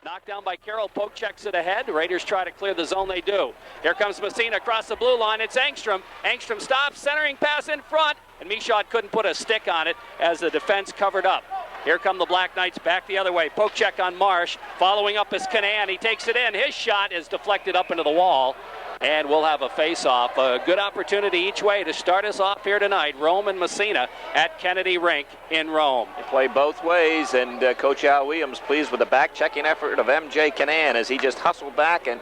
Knocked down by Carroll. Poke checks it ahead. Raiders try to clear the zone. They do. Here comes Massena across the blue line. It's Engstrom. Engstrom stops. Centering pass in front. And Michaud couldn't put a stick on it as the defense covered up. Here come the Black Knights back the other way. Poke check on Marsh. Following up is Canan. He takes it in. His shot is deflected up into the wall. And we'll have a face-off. A good opportunity each way to start us off here tonight. Rome and Massena at Kennedy Rink in Rome. They play both ways, and Coach Al Williams pleased with the back-checking effort of M.J. Canan as he just hustled back and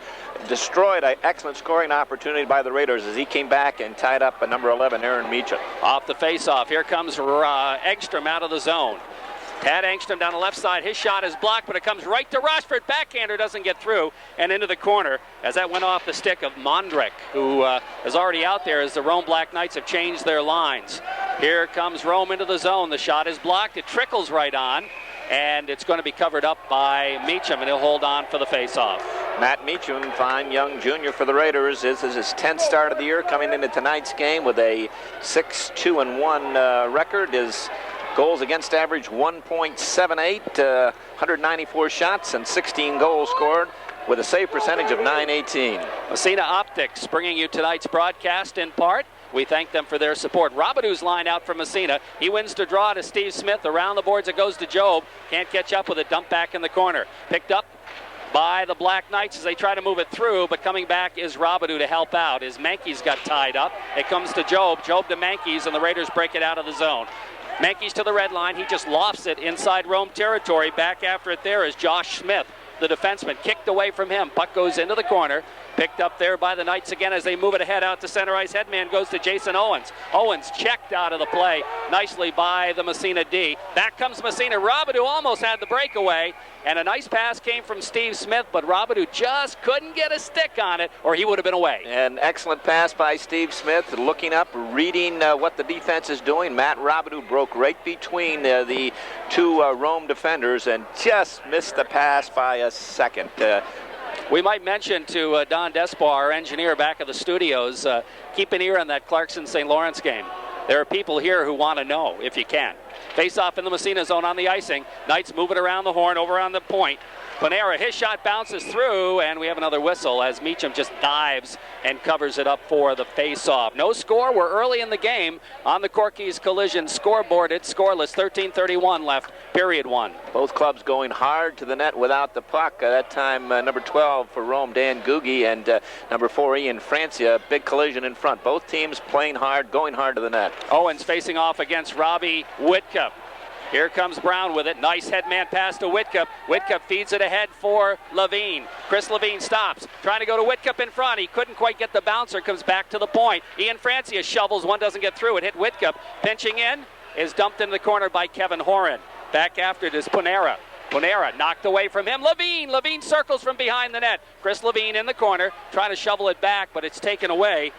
destroyed an excellent scoring opportunity by the Raiders as he came back and tied up number 11, Aaron Meacham. Off the face-off, here comes Engstrom out of the zone. Tad Engstrom down the left side. His shot is blocked, but it comes right to Rochford. Backhander doesn't get through and into the corner as that went off the stick of Mondrek, who is already out there as the Rome Black Knights have changed their lines. Here comes Rome into the zone. The shot is blocked. It trickles right on, and it's going to be covered up by Meacham, and he'll hold on for the face-off. Matt Meacham, fine young junior for the Raiders. This is his 10th start of the year, coming into tonight's game with a 6-2-1 record. His goals against average 1.78, 194 shots and 16 goals scored with a save percentage of .918. Massena Optics bringing you tonight's broadcast in part. We thank them for their support. Robidoux line out for Massena. He wins to draw to Steve Smith. Around the boards it goes to Job. Can't catch up with it. Dump back in the corner. Picked up by the Black Knights as they try to move it through, but coming back is Robidoux to help out as Mankeys got tied up. It comes to Job. Job to Mankeys, and the Raiders break it out of the zone. Mankeys to the red line. He just lofts it inside Rome territory. Back after it there is Josh Smith, the defenseman. Kicked away from him. Puck goes into the corner. Picked up there by the Knights again as they move it ahead out to center ice. Headman goes to Jason Owens. Owens checked out of the play nicely by the Massena D. Back comes Massena. Robidoux almost had the breakaway, and a nice pass came from Steve Smith, but Robidoux just couldn't get a stick on it or he would have been away. An excellent pass by Steve Smith, looking up, reading what the defense is doing. Matt Robidoux broke right between the two Rome defenders and just missed the pass by a second. We might mention to Don Despar, our engineer back at the studios, keep an ear on that Clarkson-St. Lawrence game. There are people here who want to know, if you can. Face-off in the Massena zone on the icing. Knights move it around the horn, over on the point. Panera, his shot bounces through, and we have another whistle as Meacham just dives and covers it up for the face-off. No score. We're early in the game on the Corky's Collision scoreboard. It's scoreless. 13:31 left, period one. Both clubs going hard to the net without the puck. That time, number 12 for Rome, Dan Gugi, and number 4, Ian Francia. Big collision in front. Both teams playing hard, going hard to the net. Owens facing off against Robbie Whitcup. Here comes Brown with it. Nice headman pass to Whitcup. Whitcup feeds it ahead for Levine. Chris Levine stops. Trying to go to Whitcup in front. He couldn't quite get the bouncer. Comes back to the point. Ian Francia shovels. One doesn't get through. It hit Whitcup. Pinching in is dumped in the corner by Kevin Horan. Back after it is Panera. Panera knocked away from him. Levine circles from behind the net. Chris Levine in the corner. Trying to shovel it back, but it's taken away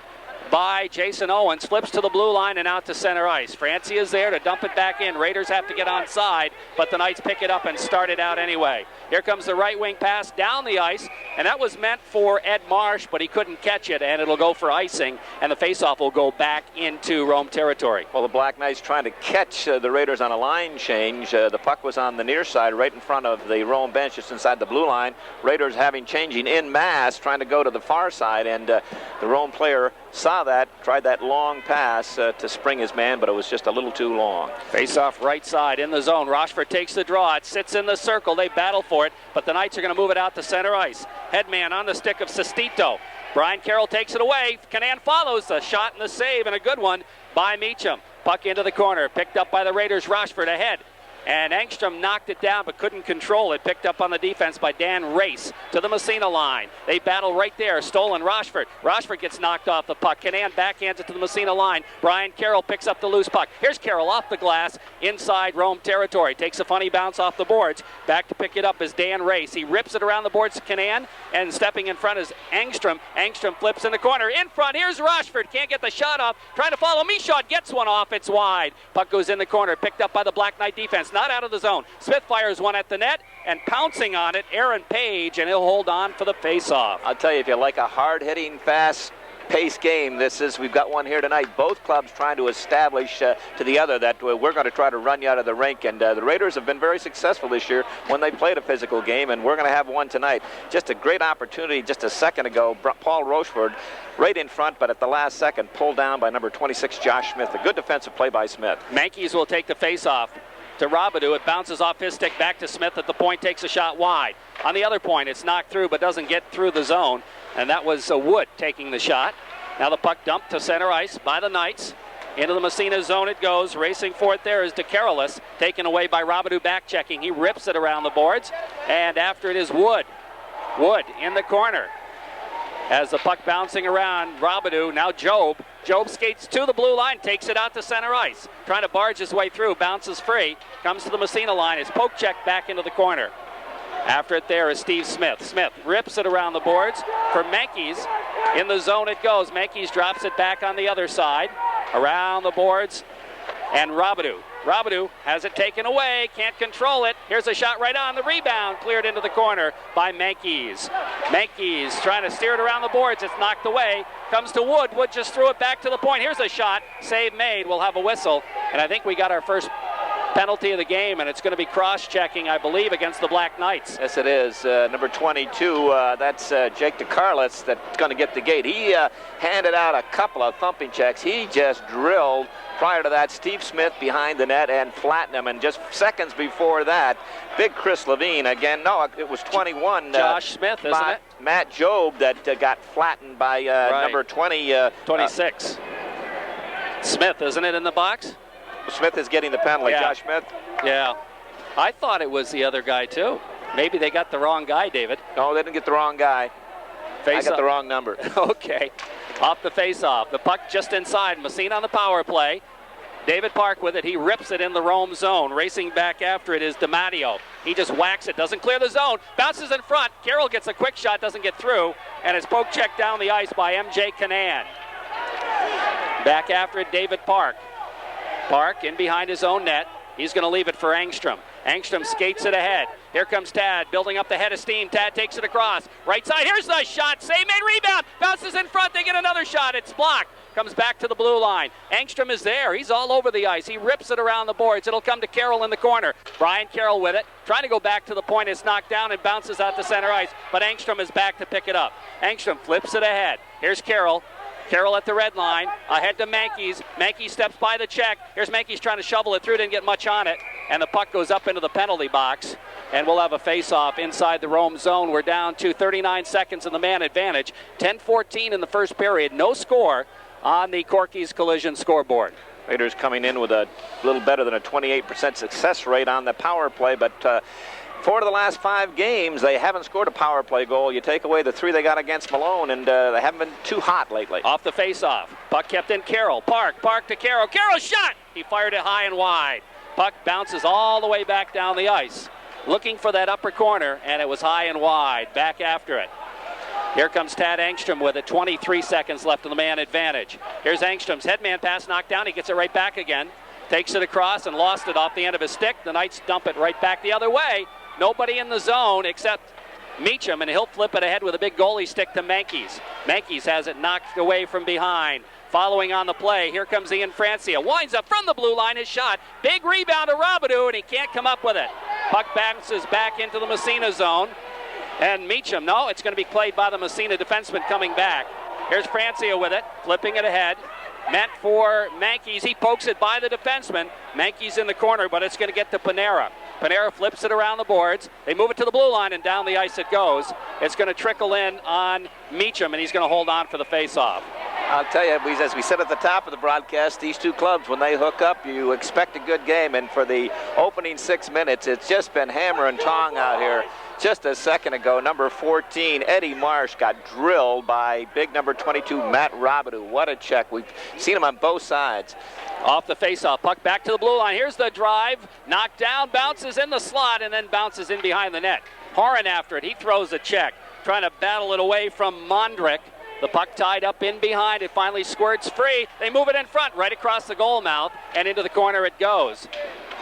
by Jason Owens. Flips to the blue line and out to center ice. Francie is there to dump it back in. Raiders have to get onside, but the Knights pick it up and start it out anyway. Here comes the right wing pass down the ice, and that was meant for Ed Marsh, but he couldn't catch it, and it'll go for icing, and the faceoff will go back into Rome territory. Well, the Black Knights trying to catch the Raiders on a line change. The puck was on the near side, right in front of the Rome bench, just inside the blue line. Raiders changing in mass, trying to go to the far side, and the Rome player saw that, tried that long pass to spring his man, but it was just a little too long. Face off right side in the zone. Rochford takes the draw. It sits in the circle. They battle for it, but the Knights are going to move it out to center ice. Headman on the stick of Sestito. Brian Carroll takes it away. Canan follows. A shot and the save, and a good one by Meacham. Puck into the corner. Picked up by the Raiders. Rochford ahead. And Engstrom knocked it down but couldn't control it. Picked up on the defense by Dan Race to the Massena line. They battle right there. Stolen Rochford. Rochford gets knocked off the puck. Canan backhands it to the Massena line. Brian Carroll picks up the loose puck. Here's Carroll off the glass inside Rome territory. Takes a funny bounce off the boards. Back to pick it up is Dan Race. He rips it around the boards to Canan, and stepping in front is Engstrom. Engstrom flips in the corner. In front, here's Rochford. Can't get the shot off. Trying to follow. Michaud gets one off. It's wide. Puck goes in the corner. Picked up by the Black Knight defense. Not out of the zone. Smith fires one at the net, and pouncing on it, Aaron Page, and he'll hold on for the face-off. I'll tell you, if you like a hard-hitting, fast pace game this is. We've got one here tonight. Both clubs trying to establish to the other that we're going to try to run you out of the rink, and the Raiders have been very successful this year when they played a physical game, and we're going to have one tonight. Just a great opportunity just a second ago. Paul Rocheford right in front, but at the last second pulled down by number 26 Josh Smith. A good defensive play by Smith. Mankeys will take the face-off to Robidoux. It bounces off his stick back to Smith at the point, takes a shot wide. On the other point, it's knocked through but doesn't get through the zone, and that was Wood taking the shot. Now the puck dumped to center ice by the Knights. Into the Massena zone it goes. Racing for it there is DeCarolis, taken away by Robidoux back checking. He rips it around the boards, and after it is Wood. Wood in the corner. As the puck bouncing around, Robidoux, now Job. Job skates to the blue line, takes it out to center ice. Trying to barge his way through, bounces free, comes to the Massena line. His poke check back into the corner. After it there is Steve Smith. Smith rips it around the boards for Mankeys. In the zone it goes. Mankeys drops it back on the other side. Around the boards. And Robidoux. Robidoux has it taken away, can't control it. Here's a shot right on the rebound, cleared into the corner by Mankeys. Mankeys trying to steer it around the boards. It's knocked away. Comes to Wood. Wood just threw it back to the point. Here's a shot. Save made. We'll have a whistle. And I think we got our first penalty of the game, and it's going to be cross-checking, I believe, against the Black Knights. Yes, it is. Number 22, that's Jake DeCarlis that's going to get the gate. He handed out a couple of thumping checks. He just drilled, prior to that, Steve Smith behind the net and flattened him. And just seconds before that, big Chris Levine, again, no, it was 21. Josh Smith, isn't it? Matt Job that got flattened by number 26. Smith, isn't it, in the box? Smith is getting the penalty. Yeah. Josh Smith? Yeah. I thought it was the other guy, too. Maybe they got the wrong guy, David. No, they didn't get the wrong guy. I got the wrong number. Okay. Off the face-off. The puck just inside. Massena on the power play. David Park with it. He rips it in the Rome zone. Racing back after it is DiMatteo. He just whacks it. Doesn't clear the zone. Bounces in front. Carroll gets a quick shot. Doesn't get through. And it's poke checked down the ice by M.J. Canan. Back after it, David Park. Park in behind his own net. He's going to leave it for Angstrom. Angstrom skates it ahead. Here comes Tad, building up the head of steam. Tad takes it across. Right side, here's the shot. Save made, rebound. Bounces in front, they get another shot. It's blocked. Comes back to the blue line. Angstrom is there. He's all over the ice. He rips it around the boards. It'll come to Carroll in the corner. Brian Carroll with it. Trying to go back to the point. It's knocked down and bounces out to center ice. But Angstrom is back to pick it up. Angstrom flips it ahead. Here's Carroll. Carroll at the red line, ahead to Mankeys. Mankeys steps by the check. Here's Mankeys trying to shovel it through, didn't get much on it. And the puck goes up into the penalty box. And we'll have a face-off inside the Rome zone. We're down to 39 seconds in the man advantage. 10-14 in the first period. No score on the Corky's Collision scoreboard. Raiders coming in with a little better than a 28% success rate on the power play, but 4 of the last 5 games, they haven't scored a power play goal. You take away the 3 they got against Malone, and they haven't been too hot lately. Off the face-off. Puck kept in Carroll. Park to Carroll. Carroll shot! He fired it high and wide. Puck bounces all the way back down the ice. Looking for that upper corner, and it was high and wide. Back after it. Here comes Tad Angstrom with it. 23 seconds left in the man advantage. Here's Angstrom's headman pass knocked down. He gets it right back again. Takes it across and lost it off the end of his stick. The Knights dump it right back the other way. Nobody in the zone except Meacham, and he'll flip it ahead with a big goalie stick to Mankeys. Mankeys has it knocked away from behind. Following on the play, here comes Ian Francia. Winds up from the blue line, his shot. Big rebound to Robidoux, and he can't come up with it. Puck bounces back into the Massena zone. And Meacham, no, it's going to be played by the Massena defenseman coming back. Here's Francia with it, flipping it ahead. Meant for Mankeys. He pokes it by the defenseman. Mankeys in the corner, but it's going to get to Panera. Panera flips it around the boards. They move it to the blue line, and down the ice it goes. It's going to trickle in on Meacham, and he's going to hold on for the face-off. I'll tell you, as we said at the top of the broadcast, these two clubs, when they hook up, you expect a good game. And for the opening 6 minutes, it's just been hammer and tong out here. Just a second ago, number 14, Eddie Marsh, got drilled by big number 22, Matt Robidoux. What a check. We've seen him on both sides. Off the face-off, puck back to the blue line. Here's the drive, knocked down, bounces in the slot, and then bounces in behind the net. Horan after it, he throws a check, trying to battle it away from Mondrick. The puck tied up in behind, it finally squirts free. They move it in front, right across the goal mouth, and into the corner it goes.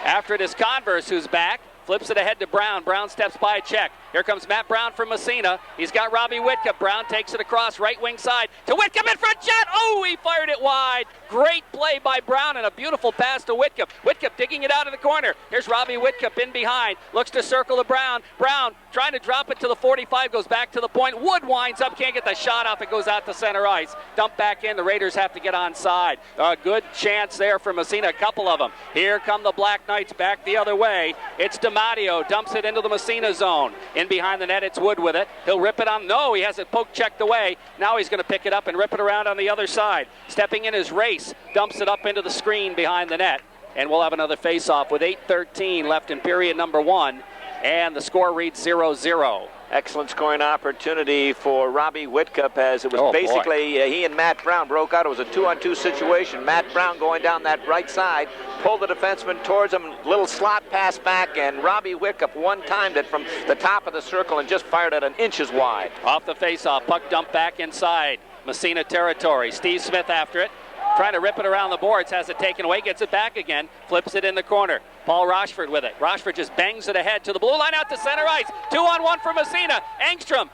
After it is Converse, who's back. Flips it ahead to Brown. Brown steps by a check. Here comes Matt Brown from Massena. He's got Robbie Whitcup. Brown takes it across, right wing side to Whitcup in front shot. Oh, he fired it wide. Great play by Brown and a beautiful pass to Whitcup. Whitcup digging it out of the corner. Here's Robbie Whitcup in behind. Looks to circle to Brown. Brown trying to drop it to the 45, goes back to the point. Wood winds up, can't get the shot off. It goes out to center ice. Dump back in. The Raiders have to get onside. A good chance there for Massena, a couple of them. Here come the Black Knights back the other way. It's DiMatteo, dumps it into the Massena zone. In behind the net, it's Wood with it. He'll rip it on. No, he has it poke checked away. Now he's going to pick it up and rip it around on the other side. Stepping in his race, dumps it up into the screen behind the net. And we'll have another face-off with 8:13 left in period number 1. And the score reads 0-0. Excellent scoring opportunity for Robbie Whitcup, as it was basically he and Matt Brown broke out. It was a 2-on-2 situation. Matt Brown going down that right side, pulled the defenseman towards him, little slot pass back, and Robbie Whitcup one-timed it from the top of the circle and just fired it an inches wide. Off the face-off, puck dumped back inside Massena territory. Steve Smith after it. Trying to rip it around the boards, has it taken away, gets it back again, flips it in the corner. Paul Rochford with it. Rochford just bangs it ahead to the blue line, out to center ice. 2-on-1 for Massena. Engstrom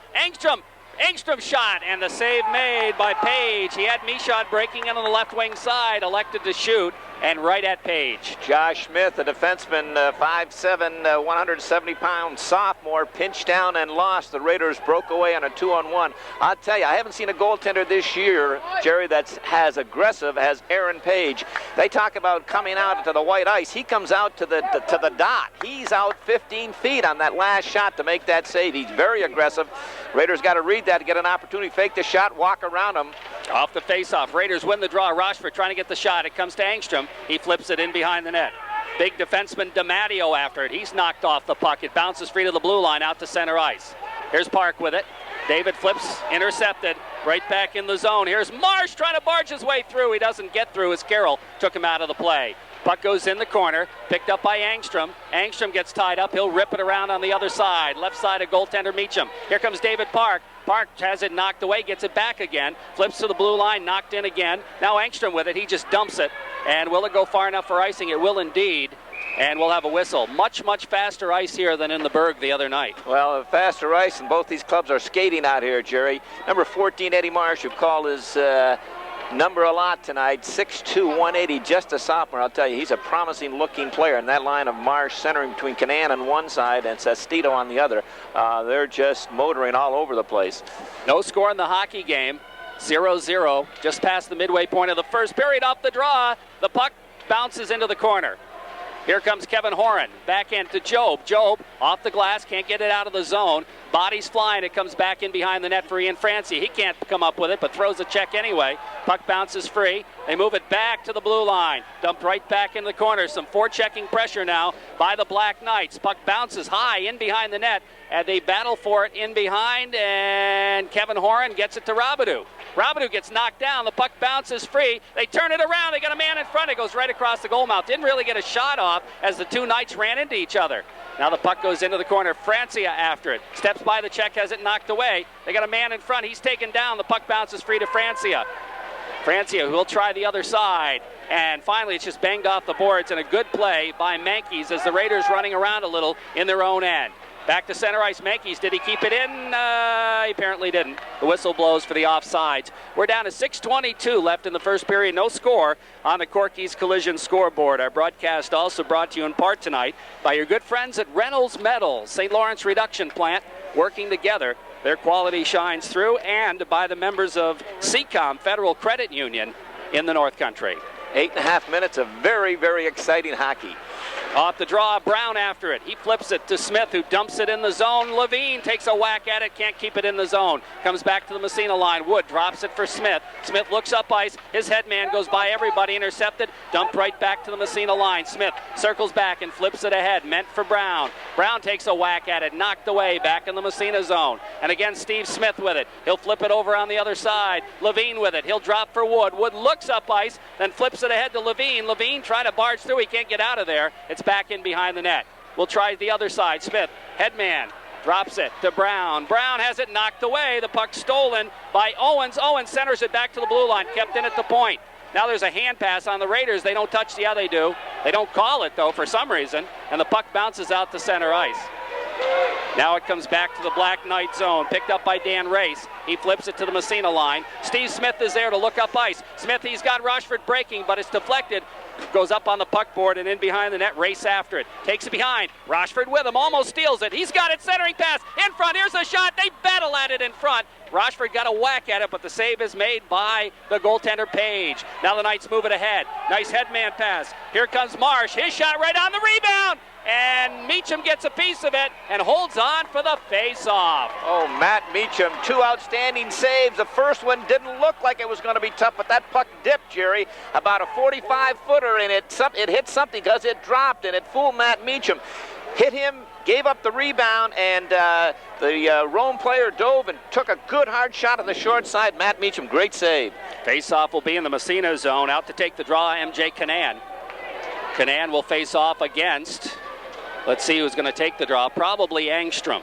shot, and the save made by Page. He had Michaud breaking in on the left wing side, elected to shoot, and right at Page. Josh Smith, a defenseman, 5'7", 170-pound sophomore, pinched down and lost. The Raiders broke away on a 2-on-1. I'll tell you, I haven't seen a goaltender this year, Jerry, that's as aggressive as Aaron Page. They talk about coming out to the white ice. He comes out to the dot. He's out 15 feet on that last shot to make that save. He's very aggressive. Raiders got to read that to get an opportunity, fake the shot, walk around him. Off the face-off, Raiders win the draw. Rochford trying to get the shot. It comes to Engstrom. He flips it in behind the net. Big defenseman DiMatteo after it. He's knocked off the puck. It bounces free to the blue line, out to center ice. Here's Park with it. David flips, intercepted, right back in the zone. Here's Marsh trying to barge his way through. He doesn't get through as Carroll took him out of the play. Puck goes in the corner, picked up by Engstrom. Engstrom gets tied up. He'll rip it around on the other side. Left side of goaltender Meacham. Here comes David Park. Park has it knocked away, gets it back again. Flips to the blue line, knocked in again. Now Engstrom with it. He just dumps it. And will it go far enough for icing? It will indeed. And we'll have a whistle. Much, much faster ice here than in the Berg the other night. Well, faster ice, and both these clubs are skating out here, Jerry. Number 14, Eddie Marsh, who called his number a lot tonight, 6'2", 180, just a sophomore. I'll tell you, he's a promising-looking player. And that line of Marsh centering between Canan on one side and Sestito on the other, they're just motoring all over the place. No score in the hockey game. 0-0, just past the midway point of the first period. Off the draw, the puck bounces into the corner. Here comes Kevin Horan, backhand to Job. Job off the glass, can't get it out of the zone. Body's flying, it comes back in behind the net for Ian Francie. He can't come up with it, but throws a check anyway. Puck bounces free. They move it back to the blue line. Dumped right back in the corner. Some forechecking pressure now by the Black Knights. Puck bounces high in behind the net, and they battle for it in behind, and Kevin Horan gets it to Robidoux. Robidoux gets knocked down. The puck bounces free. They turn it around. They got a man in front. It goes right across the goal mouth. Didn't really get a shot off as the two Knights ran into each other. Now the puck goes into the corner. Francia after it. Steps by the check, has it knocked away. They got a man in front. He's taken down. The puck bounces free to Francia. Francia, who will try the other side. And finally, it's just banged off the boards, and a good play by Mankies as the Raiders running around a little in their own end. Back to center ice, Mankies. Did he keep it in? He apparently didn't. The whistle blows for the offsides. We're down to 6:22 left in the first period. No score on the Corky's Collision scoreboard. Our broadcast also brought to you in part tonight by your good friends at Reynolds Metals, St. Lawrence Reduction Plant, working together. Their quality shines through, and by the members of CCOM Federal Credit Union in the North Country. 8.5 minutes of very, very exciting hockey. Off the draw, Brown after it. He flips it to Smith, who dumps it in the zone. Levine takes a whack at it, can't keep it in the zone. Comes back to the Massena line. Wood drops it for Smith. Smith looks up ice. His head man goes by everybody, intercepted. Dumped right back to the Massena line. Smith circles back and flips it ahead. Meant for Brown. Brown takes a whack at it, knocked away back in the Massena zone. And again, Steve Smith with it. He'll flip it over on the other side. Levine with it. He'll drop for Wood. Wood looks up ice, then flips it ahead to Levine. Levine trying to barge through. He can't get out of there. It's back in behind the net. We'll try the other side. Smith, headman, drops it to Brown. Brown has it knocked away. The puck stolen by Owens. Owens centers it back to the blue line, kept in at the point. Now there's a hand pass on the Raiders. They don't touch the other. They do. They don't call it, though, for some reason, and the puck bounces out to center ice. Now it comes back to the Black Knight zone, picked up by Dan Race. He flips it to the Massena line. Steve Smith is there to look up ice. Smith, he's got Rochford breaking, but it's deflected. Goes up on the puck board and in behind the net, Race after it. Takes it behind. Rochford with him, almost steals it. He's got it, centering pass in front. Here's a shot. They battle at it in front. Rochford got a whack at it, but the save is made by the goaltender Page. Now the Knights move it ahead. Nice headman pass. Here comes Marsh. His shot right on the rebound. And Meacham gets a piece of it and holds on for the face-off. Oh, Matt Meacham, 2 outstanding saves. The first one didn't look like it was going to be tough, but that puck dipped, Jerry, about a 45-footer, and it hit something because it dropped, and it fooled Matt Meacham. Hit him, gave up the rebound, and the Rome player dove and took a good hard shot on the short side. Matt Meacham, great save. Face-off will be in the Massena zone. Out to take the draw, MJ Canan. Canan will face off against... Let's see who's going to take the draw. Probably Angstrom.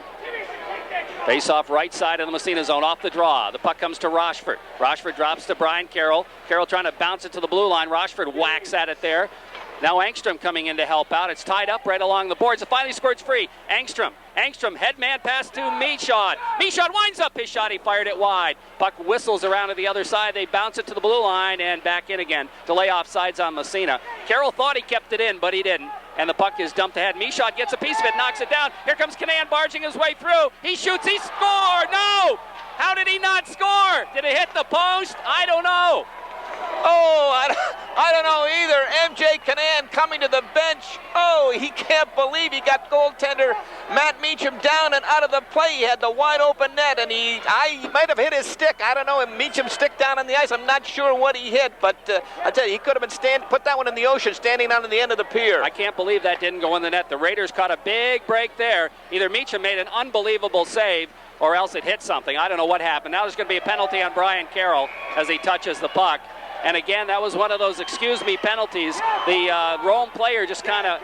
Face off right side of the Massena zone, off the draw. The puck comes to Rochford. Rochford drops to Brian Carroll. Carroll trying to bounce it to the blue line. Rochford whacks at it there. Now Angstrom coming in to help out. It's tied up right along the boards. It finally squirts free. Angstrom, headman pass to Michaud. Michaud winds up his shot. He fired it wide. Puck whistles around to the other side. They bounce it to the blue line and back in again to lay off sides on Massena. Carroll thought he kept it in, but he didn't. And the puck is dumped ahead. Michaud gets a piece of it, knocks it down. Here comes Canan barging his way through. He shoots, he scored. No! How did he not score? Did it hit the post? I don't know. Oh, I don't know either. MJ Canan coming to the bench. Oh, he can't believe he got goaltender Matt Meacham down and out of the play. He had the wide open net, and he might have hit his stick. I don't know. Meacham stick down on the ice. I'm not sure what he hit, but I tell you, he could have been put that one in the ocean, standing on the end of the pier. I can't believe that didn't go in the net. The Raiders caught a big break there. Either Meacham made an unbelievable save, or else it hit something. I don't know what happened. Now there's going to be a penalty on Brian Carroll as he touches the puck. And again, that was one of those excuse me penalties. The Rome player just kind of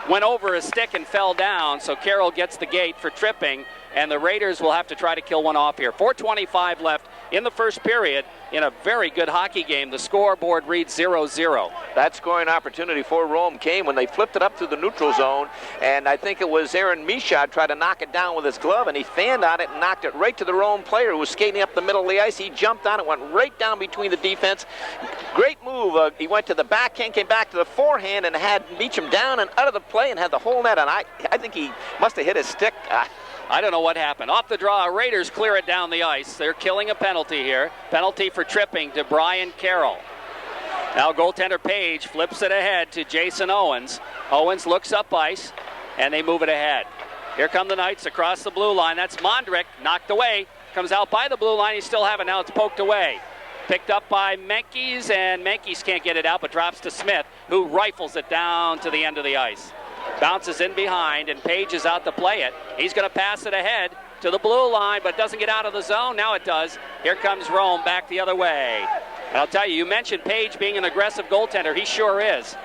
went over his stick and fell down, so Carroll gets the gate for tripping, and the Raiders will have to try to kill one off here. 4:25 left in the first period in a very good hockey game. The scoreboard reads 0-0. That scoring opportunity for Rome came when they flipped it up through the neutral zone, and I think it was Aaron Michaud tried to knock it down with his glove, and he fanned on it and knocked it right to the Rome player who was skating up the middle of the ice. He jumped on it, went right down between the defense. Great move. He went to the backhand, came back to the forehand, and had Meacham down and out of the play and had the whole net. And I think he must have hit his stick. I don't know what happened. Off the draw, Raiders clear it down the ice. They're killing a penalty here. Penalty for tripping to Brian Carroll. Now goaltender Page flips it ahead to Jason Owens. Owens looks up ice, and they move it ahead. Here come the Knights across the blue line. That's Mondrick, knocked away. Comes out by the blue line. He still have it. Now it's poked away. Picked up by Menkes, and Menkes can't get it out, but drops to Smith, who rifles it down to the end of the ice. Bounces in behind, and Page is out to play it. He's going to pass it ahead to the blue line, but doesn't get out of the zone. Now it does. Here comes Rome back the other way. And I'll tell you, you mentioned Page being an aggressive goaltender. He sure is.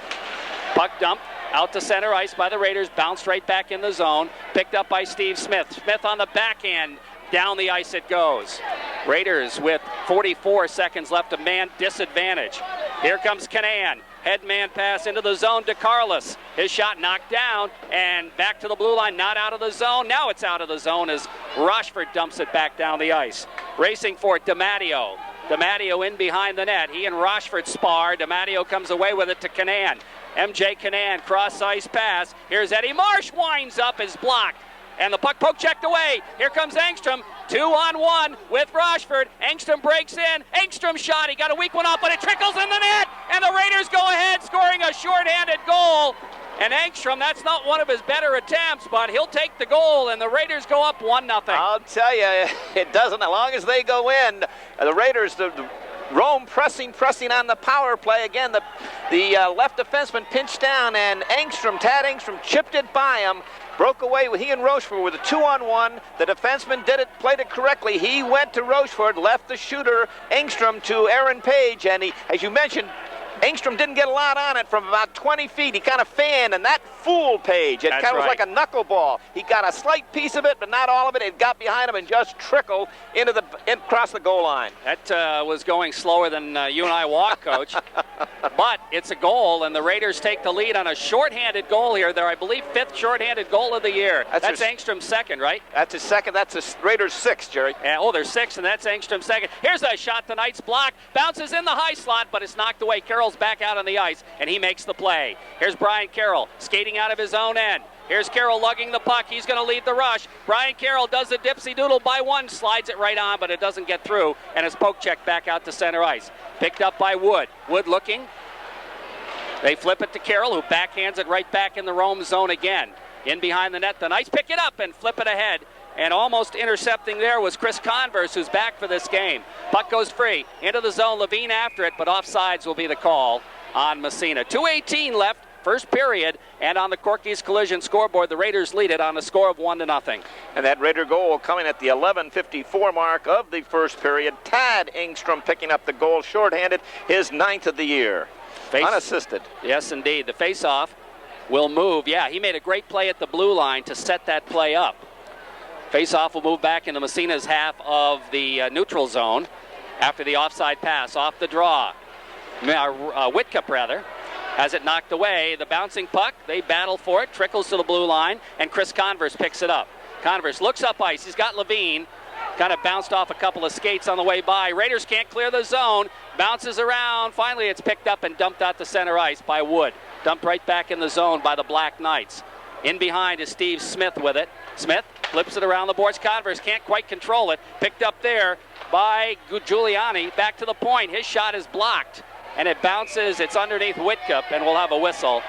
Puck dump out to center ice by the Raiders. Bounced right back in the zone. Picked up by Steve Smith. Smith on the backhand. Down the ice it goes. Raiders with 44 seconds left, a man disadvantage. Here comes Canan. Headman pass into the zone to Carlos. His shot knocked down and back to the blue line, not out of the zone. Now it's out of the zone as Rochford dumps it back down the ice. Racing for it, DiMatteo. DiMatteo in behind the net. He and Rochford spar. DiMatteo comes away with it to Canan. MJ Canan, cross ice pass. Here's Eddie Marsh, winds up, is blocked. And the puck poke checked away. Here comes Angstrom. 2-on-1 with Rochford. Angstrom breaks in. Angstrom shot. He got a weak one off, but it trickles in the net. And the Raiders go ahead, scoring a shorthanded goal. And Angstrom, that's not one of his better attempts, but he'll take the goal, and the Raiders go up 1-0. I'll tell you, it doesn't. As long as they go in, the Raiders, the Rome pressing on the power play. Again, the left defenseman pinched down, and Tad Angstrom chipped it by him. Broke away with he and Rochefort with a 2-on-1. The defenseman played it correctly. He went to Rochefort, left the shooter Engstrom to Aaron Page, and he, as you mentioned, Engstrom didn't get a lot on it from about 20 feet. He kind of fanned, and that fooled Page. It kind of was like a knuckleball. He got a slight piece of it, but not all of it. It got behind him and just trickled across the goal line. That was going slower than you and I walk, Coach. But it's a goal, and the Raiders take the lead on a shorthanded goal here. They're, I believe, 5th shorthanded goal of the year. That's Engstrom's second, right? That's his second. That's the Raiders' 6th, Jerry. They're 6th, and that's Engstrom's second. Here's a shot. The Knights block. Bounces in the high slot, but it's knocked away. Carroll's back out on the ice, and he makes the play. Here's Brian Carroll skating out of his own end. Here's Carroll lugging the puck. He's going to lead the rush. Brian Carroll does the dipsy doodle by one, slides it right on, but it doesn't get through, and his poke check back out to center ice. Picked up by Wood. Wood looking. They flip it to Carroll, who backhands it right back in the Rome zone again. In behind the net, the Knights pick it up and flip it ahead. And almost intercepting there was Chris Converse, who's back for this game. Puck goes free. Into the zone. Levine after it, but offsides will be the call on Massena. 2:18 left. First period, and on the Corky's Collision scoreboard, the Raiders lead it on a score of 1-0. And that Raider goal coming at the 11:54 mark of the first period. Tad Engstrom picking up the goal shorthanded, his 9th of the year. Unassisted. Yes, indeed. The face-off will move. Yeah, he made a great play at the blue line to set that play up. Face-off will move back into Massena's half of the neutral zone after the offside pass off the draw. Whitcup, rather. Has it knocked away. The bouncing puck, they battle for it, trickles to the blue line, and Chris Converse picks it up. Converse looks up ice. He's got Levine. Kind of bounced off a couple of skates on the way by. Raiders can't clear the zone. Bounces around. Finally, it's picked up and dumped out to center ice by Wood. Dumped right back in the zone by the Black Knights. In behind is Steve Smith with it. Smith flips it around the boards. Converse can't quite control it. Picked up there by Giuliani. Back to the point. His shot is blocked. And it bounces. It's underneath Whitcup, and we'll have a whistle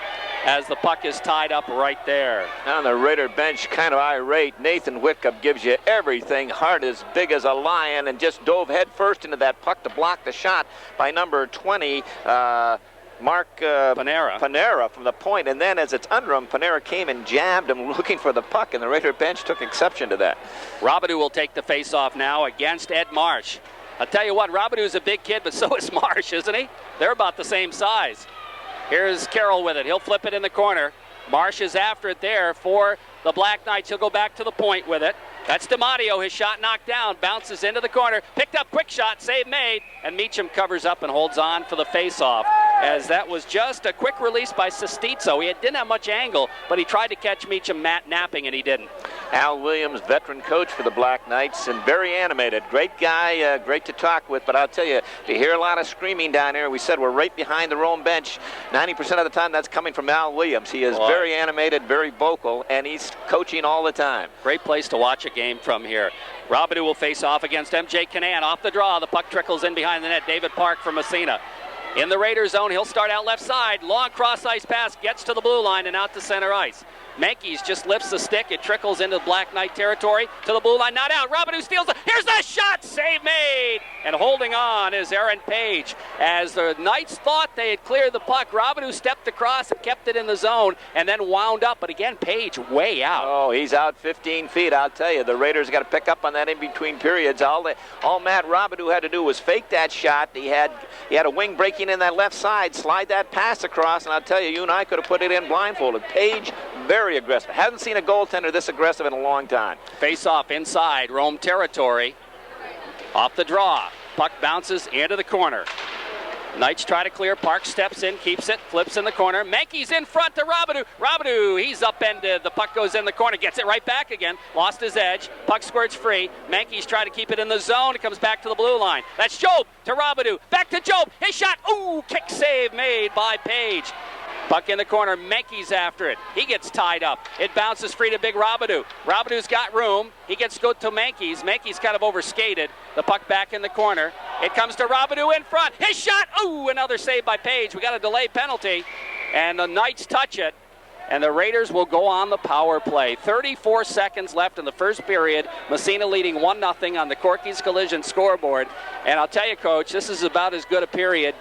as the puck is tied up right there. On the Raider bench, kind of irate. Nathan Whitcup gives you everything. Heart as big as a lion, and just dove head first into that puck to block the shot by number 20, Mark Panera from the point. And then as it's under him, Panera came and jabbed him looking for the puck, and the Raider bench took exception to that. Robidoux will take the face-off now against Ed Marsh. I'll tell you what, Robidoux's a big kid, but so is Marsh, isn't he? They're about the same size. Here's Carroll with it. He'll flip it in the corner. Marsh is after it there for the Black Knights. He'll go back to the point with it. That's DiMatteo. His shot knocked down, bounces into the corner. Picked up, quick shot, save made, and Meacham covers up and holds on for the face-off, as that was just a quick release by Sestizzo. He didn't have much angle, but he tried to catch Meacham napping, and he didn't. Al Williams, veteran coach for the Black Knights, and very animated. Great guy, great to talk with, but I'll tell you, to hear a lot of screaming down here, we said we're right behind the Rome bench. 90% of the time, that's coming from Al Williams. He is very animated, very vocal, and he's coaching all the time. Great place to watch a game from here. Robidoux will face off against M.J. Canan. Off the draw, the puck trickles in behind the net. David Park from Massena. In the Raider zone, he'll start out left side. Long cross-ice pass, gets to the blue line and out to center ice. Menkes just lifts the stick. It trickles into Black Knight territory to the blue line. Not out. Robidoux steals it. Here's the shot. Save made. And holding on is Aaron Page. As the Knights thought they had cleared the puck, Robidoux stepped across and kept it in the zone and then wound up. But again, Page way out. Oh, he's out 15 feet. I'll tell you, the Raiders got to pick up on that in between periods. All Matt Robidoux had to do was fake that shot. He had a wing breaking in that left side, slide that pass across, and I'll tell you, you and I could have put it in blindfolded. Page, very aggressive. Haven't seen a goaltender this aggressive in a long time. Face off inside Rome territory. Off the draw. Puck bounces into the corner. Knights try to clear. Park steps in, keeps it, flips in the corner. Menkes in front to Robidoux. Robidoux, he's upended. The puck goes in the corner, gets it right back again. Lost his edge. Puck squirts free. Menkes trying to keep it in the zone. It comes back to the blue line. That's Job to Robidoux. Back to Job. His shot. Ooh, kick save made by Page. Puck in the corner, Menkes after it. He gets tied up. It bounces free to big Robidoux. Robidoux's got room. He gets good to Menkes. Menkes kind of overskated. The puck back in the corner. It comes to Robidoux in front. His shot! Ooh, another save by Page. We got a delay penalty, and the Knights touch it. And the Raiders will go on the power play. 34 seconds left in the first period. Massena leading 1-0 on the Corky's Collision scoreboard. And I'll tell you, Coach, this is about as good a period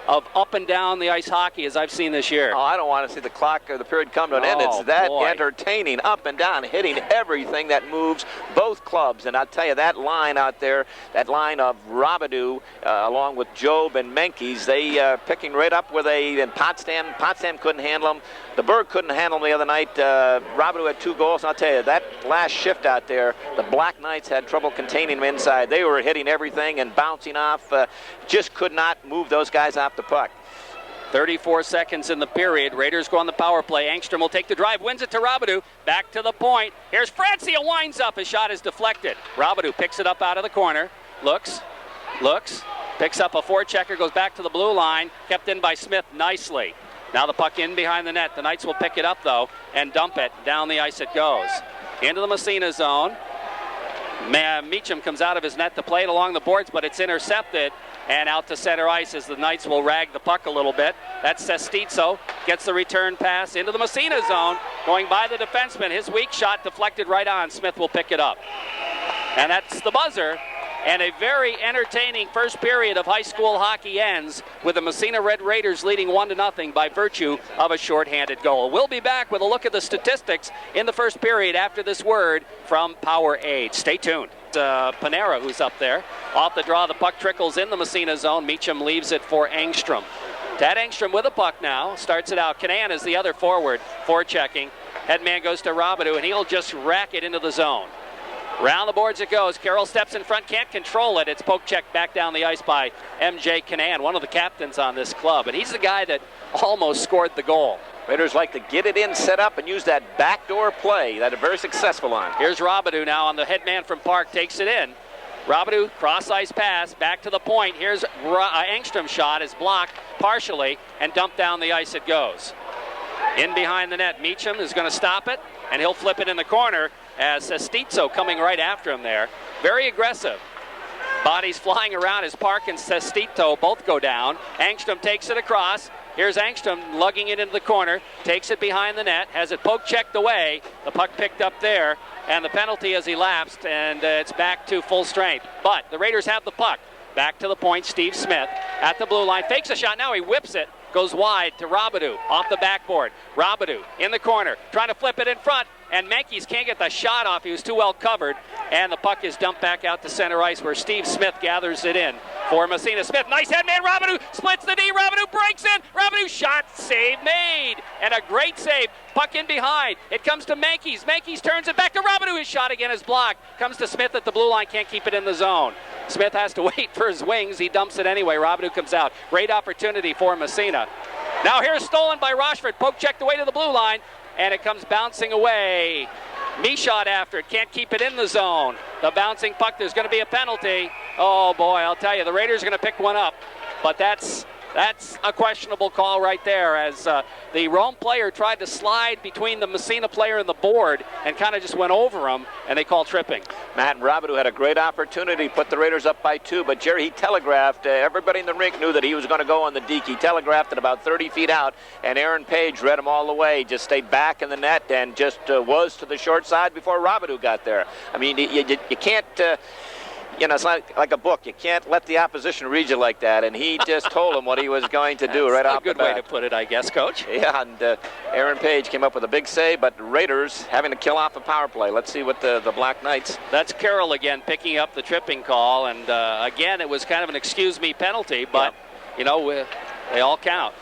of up and down the ice hockey as I've seen this year. Oh, I don't want to see the clock or the period come to an end. It's that entertaining, up and down, hitting everything that moves, both clubs. And I'll tell you, that line out there, that line of Robidoux, along with Job and Menkes, they picking right up where and Potsdam couldn't handle them. The Berg couldn't handle them the other night. Robidoux had 2 goals. And I'll tell you, that last shift out there, the Black Knights had trouble containing them inside. They were hitting everything and bouncing off. Just could not move those guys off the puck. 34 seconds in the period. Raiders go on the power play. Angstrom will take the drive, wins it to Robidoux. Back to the point. Here's Francia, winds up. His shot is deflected. Robidoux picks it up out of the corner. Looks, picks up a forechecker, goes back to the blue line. Kept in by Smith nicely. Now the puck in behind the net. The Knights will pick it up, though, and dump it. Down the ice it goes. Into the Massena zone. Meacham comes out of his net to play it along the boards, but it's intercepted. And out to center ice as the Knights will rag the puck a little bit. That's Sestitso. Gets the return pass into the Massena zone. Going by the defenseman. His weak shot deflected right on. Smith will pick it up. And that's the buzzer. And a very entertaining first period of high school hockey ends with the Massena Red Raiders leading 1-0 by virtue of a shorthanded goal. We'll be back with a look at the statistics in the first period after this word from Power Aid. Stay tuned. Panera, who's up there. Off the draw, the puck trickles in the Massena zone. Meacham leaves it for Angstrom. Tad Angstrom with a puck now. Starts it out. Canan is the other forward, forechecking. Headman goes to Robidoux, and he'll just rack it into the zone. Round the boards it goes. Carroll steps in front, can't control it. It's poke checked back down the ice by M.J. Canan, one of the captains on this club. And he's the guy that almost scored the goal. Raiders like to get it in, set up, and use that backdoor play that are very successful on. Here's Robidoux now on the headman from Park, takes it in. Robidoux, cross-ice pass, back to the point. Here's Angstrom's shot, is blocked partially, and dumped down the ice it goes. In behind the net, Meacham is going to stop it, and he'll flip it in the corner as Sestitso coming right after him there. Very aggressive. Bodies flying around as Park and Sestito both go down. Angstrom takes it across. Here's Angstrom lugging it into the corner, takes it behind the net, has it poke checked away. The puck picked up there, and the penalty has elapsed, and it's back to full strength. But the Raiders have the puck. Back to the point, Steve Smith at the blue line, fakes a shot, now he whips it, goes wide to Robidoux off the backboard. Robidoux in the corner, trying to flip it in front, and Menkes can't get the shot off. He was too well covered, and the puck is dumped back out to center ice where Steve Smith gathers it in for Massena. Smith, nice headman, Robidoux splits the D, Robidoux breaks in, Robidoux shot, save made, and a great save. Puck in behind, it comes to Menkes. Menkes turns it back to Robidoux, his shot again is blocked. Comes to Smith at the blue line, can't keep it in the zone. Smith has to wait for his wings, he dumps it anyway. Robidoux comes out. Great opportunity for Massena. Now here's stolen by Rochford, poke checked away to the blue line, and it comes bouncing away. Michaud after it, can't keep it in the zone. The bouncing puck, there's going to be a penalty. Oh boy, I'll tell you, the Raiders are going to pick one up, but that's a questionable call right there as the Rome player tried to slide between the Massena player and the board and kind of just went over him, and they call tripping. Matt and Robidoux had a great opportunity to put the Raiders up by 2, but Jerry, he telegraphed. Everybody in the rink knew that he was going to go on the deke. He telegraphed it about 30 feet out, and Aaron Page read him all the way, just stayed back in the net and just was to the short side before Robidoux got there. I mean, you can't... You know, it's like a book. You can't let the opposition read you like that, and he just told him what he was going to do right off the bat. That's a good way to put it, I guess, Coach. Yeah, and Aaron Page came up with a big save, but Raiders having to kill off a power play. Let's see what the Black Knights... That's Carroll again picking up the tripping call, and again, it was kind of an excuse-me penalty, but, you know, they all count.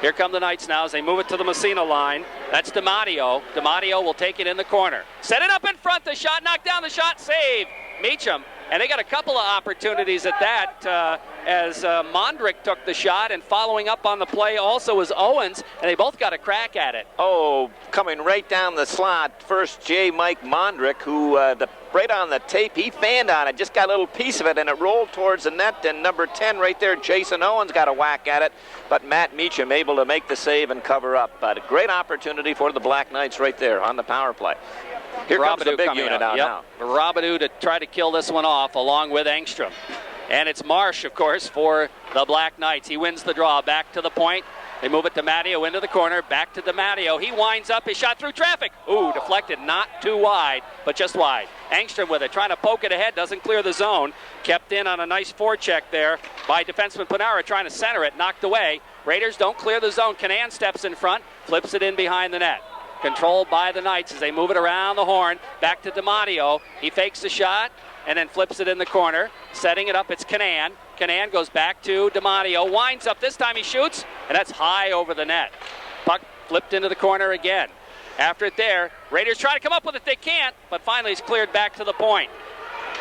Here come the Knights now as they move it to the Massena line. That's DiMatteo. DiMatteo will take it in the corner. Set it up in front, the shot, knocked down the shot, save. Meacham. And they got a couple of opportunities at that as Mondrick took the shot, and following up on the play also was Owens, and they both got a crack at it. Oh, coming right down the slot, first Mike Mondrick, who right on the tape, he fanned on it, just got a little piece of it, and it rolled towards the net, and number 10 right there, Jason Owens, got a whack at it, but Matt Meacham able to make the save and cover up. But a great opportunity for the Black Knights right there on the power play. Here comes the big unit out now. Robidoux to try to kill this one off along with Angstrom. And it's Marsh, of course, for the Black Knights. He wins the draw. Back to the point. They move it to Matteo into the corner, back to DiMatteo. He winds up his shot through traffic. Ooh, deflected, not too wide, but just wide. Angstrom with it, trying to poke it ahead, doesn't clear the zone. Kept in on a nice forecheck there by defenseman Panara, trying to center it, knocked away. Raiders don't clear the zone. Canan steps in front, flips it in behind the net. Controlled by the Knights as they move it around the horn, back to DiMatteo. He fakes the shot and then flips it in the corner. Setting it up, it's Canan. Canan goes back to DiMatteo, winds up, this time he shoots, and that's high over the net. Puck flipped into the corner again. After it there, Raiders try to come up with it, they can't, but finally it's cleared back to the point.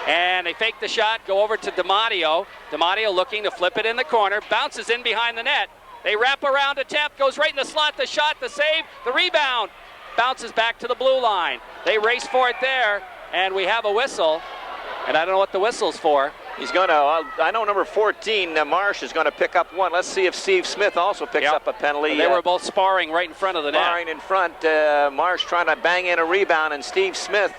And they fake the shot, go over to DiMatteo. DiMatteo looking to flip it in the corner, bounces in behind the net. They wrap around a tap, goes right in the slot, the shot, the save, the rebound. Bounces back to the blue line. They race for it there, and we have a whistle. And I don't know what the whistle's for. He's going to, I know number 14, Marsh, is going to pick up one. Let's see if Steve Smith also picks up a penalty. Well, they were both sparring right in front of the net. Sparring in front. Marsh trying to bang in a rebound, and Steve Smith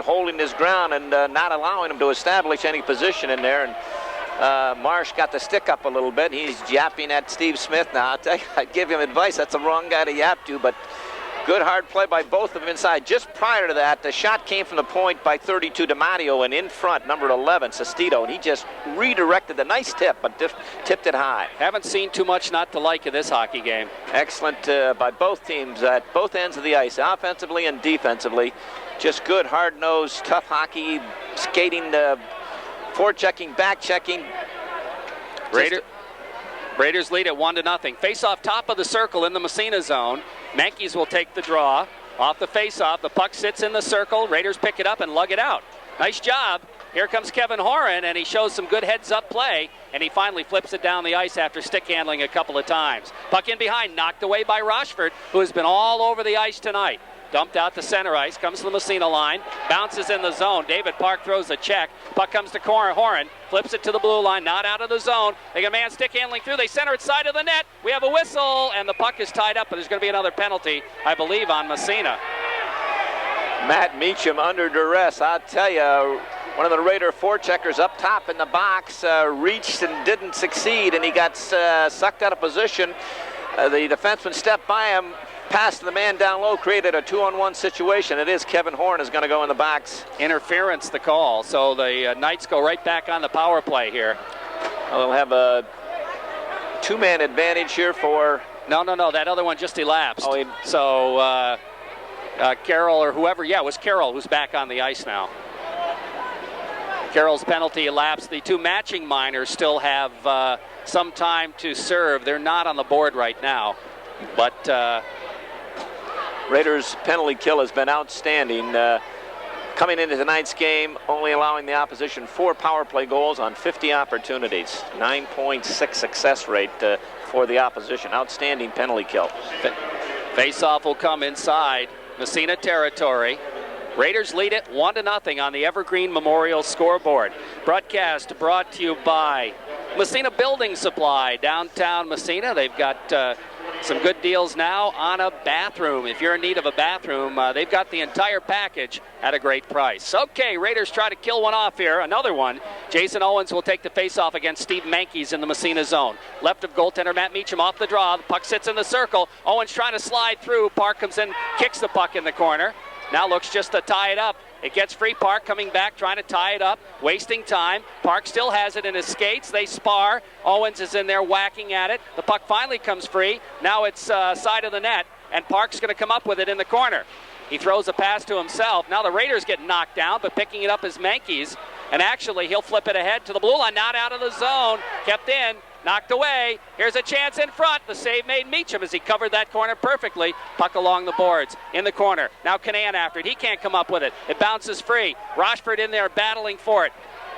holding his ground and not allowing him to establish any position in there. And Marsh got the stick up a little bit. He's yapping at Steve Smith now. I'll tell you, I'd give him advice. That's the wrong guy to yap to, but good hard play by both of them inside. Just prior to that, the shot came from the point by 32 DiMatteo, and in front, number 11, Sestito, and he just redirected the nice tip, but tipped it high. Haven't seen too much not to like in this hockey game. Excellent by both teams at both ends of the ice, offensively and defensively. Just good, hard-nosed, tough hockey, skating, forechecking, back-checking. Raiders lead at 1-0. Face-off top of the circle in the Massena zone. Mankeys will take the draw. Off the face-off, the puck sits in the circle. Raiders pick it up and lug it out. Nice job. Here comes Kevin Horan, and he shows some good heads-up play, and he finally flips it down the ice after stick handling a couple of times. Puck in behind, knocked away by Rochford, who has been all over the ice tonight. Dumped out to center ice, comes to the Massena line, bounces in the zone. David Park throws a check. Puck comes to Horan, flips it to the blue line, not out of the zone. They get a man stick handling through. They center it side of the net. We have a whistle, and the puck is tied up, but there's going to be another penalty, I believe, on Massena. Matt Meacham under duress. I'll tell you, one of the Raider forecheckers up top in the box reached and didn't succeed, and he got sucked out of position. The defenseman stepped by him, passed the man down low, created a 2-on-1 situation. It is Kevin Horn is going to go in the box. Interference, the call. So the Knights go right back on the power play here. They'll have a two-man advantage here for... No. That other one just elapsed. Oh, so Carroll or whoever, it was Carroll who's back on the ice now. Carroll's penalty elapsed. The two matching minors still have some time to serve. They're not on the board right now. But... Raiders' penalty kill has been outstanding. Coming into tonight's game, only allowing the opposition 4 power play goals on 50 opportunities. 9.6 success rate for the opposition. Outstanding penalty kill. Face-off will come inside Massena territory. Raiders lead it 1-0 on the Evergreen Memorial scoreboard. Broadcast brought to you by Massena Building Supply, downtown Massena. They've got some good deals now on a bathroom. If you're in need of a bathroom, they've got the entire package at a great price. Okay, Raiders try to kill one off here. Another one. Jason Owens will take the face-off against Steve Mankeys in the Massena zone. Left of goaltender Matt Meacham off the draw. The puck sits in the circle. Owens trying to slide through. Park comes in, kicks the puck in the corner. Now looks just to tie it up. It gets free. Park coming back, trying to tie it up, wasting time. Park still has it in his skates. They spar. Owens is in there whacking at it. The puck finally comes free. Now it's side of the net, and Park's going to come up with it in the corner. He throws a pass to himself. Now the Raiders get knocked down, but picking it up is Mankeys. And actually, he'll flip it ahead to the blue line. Not out of the zone. Kept in. Knocked away. Here's a chance in front. The save made Meacham as he covered that corner perfectly. Puck along the boards. In the corner. Now Canan after it. He can't come up with it. It bounces free. Rochford in there battling for it.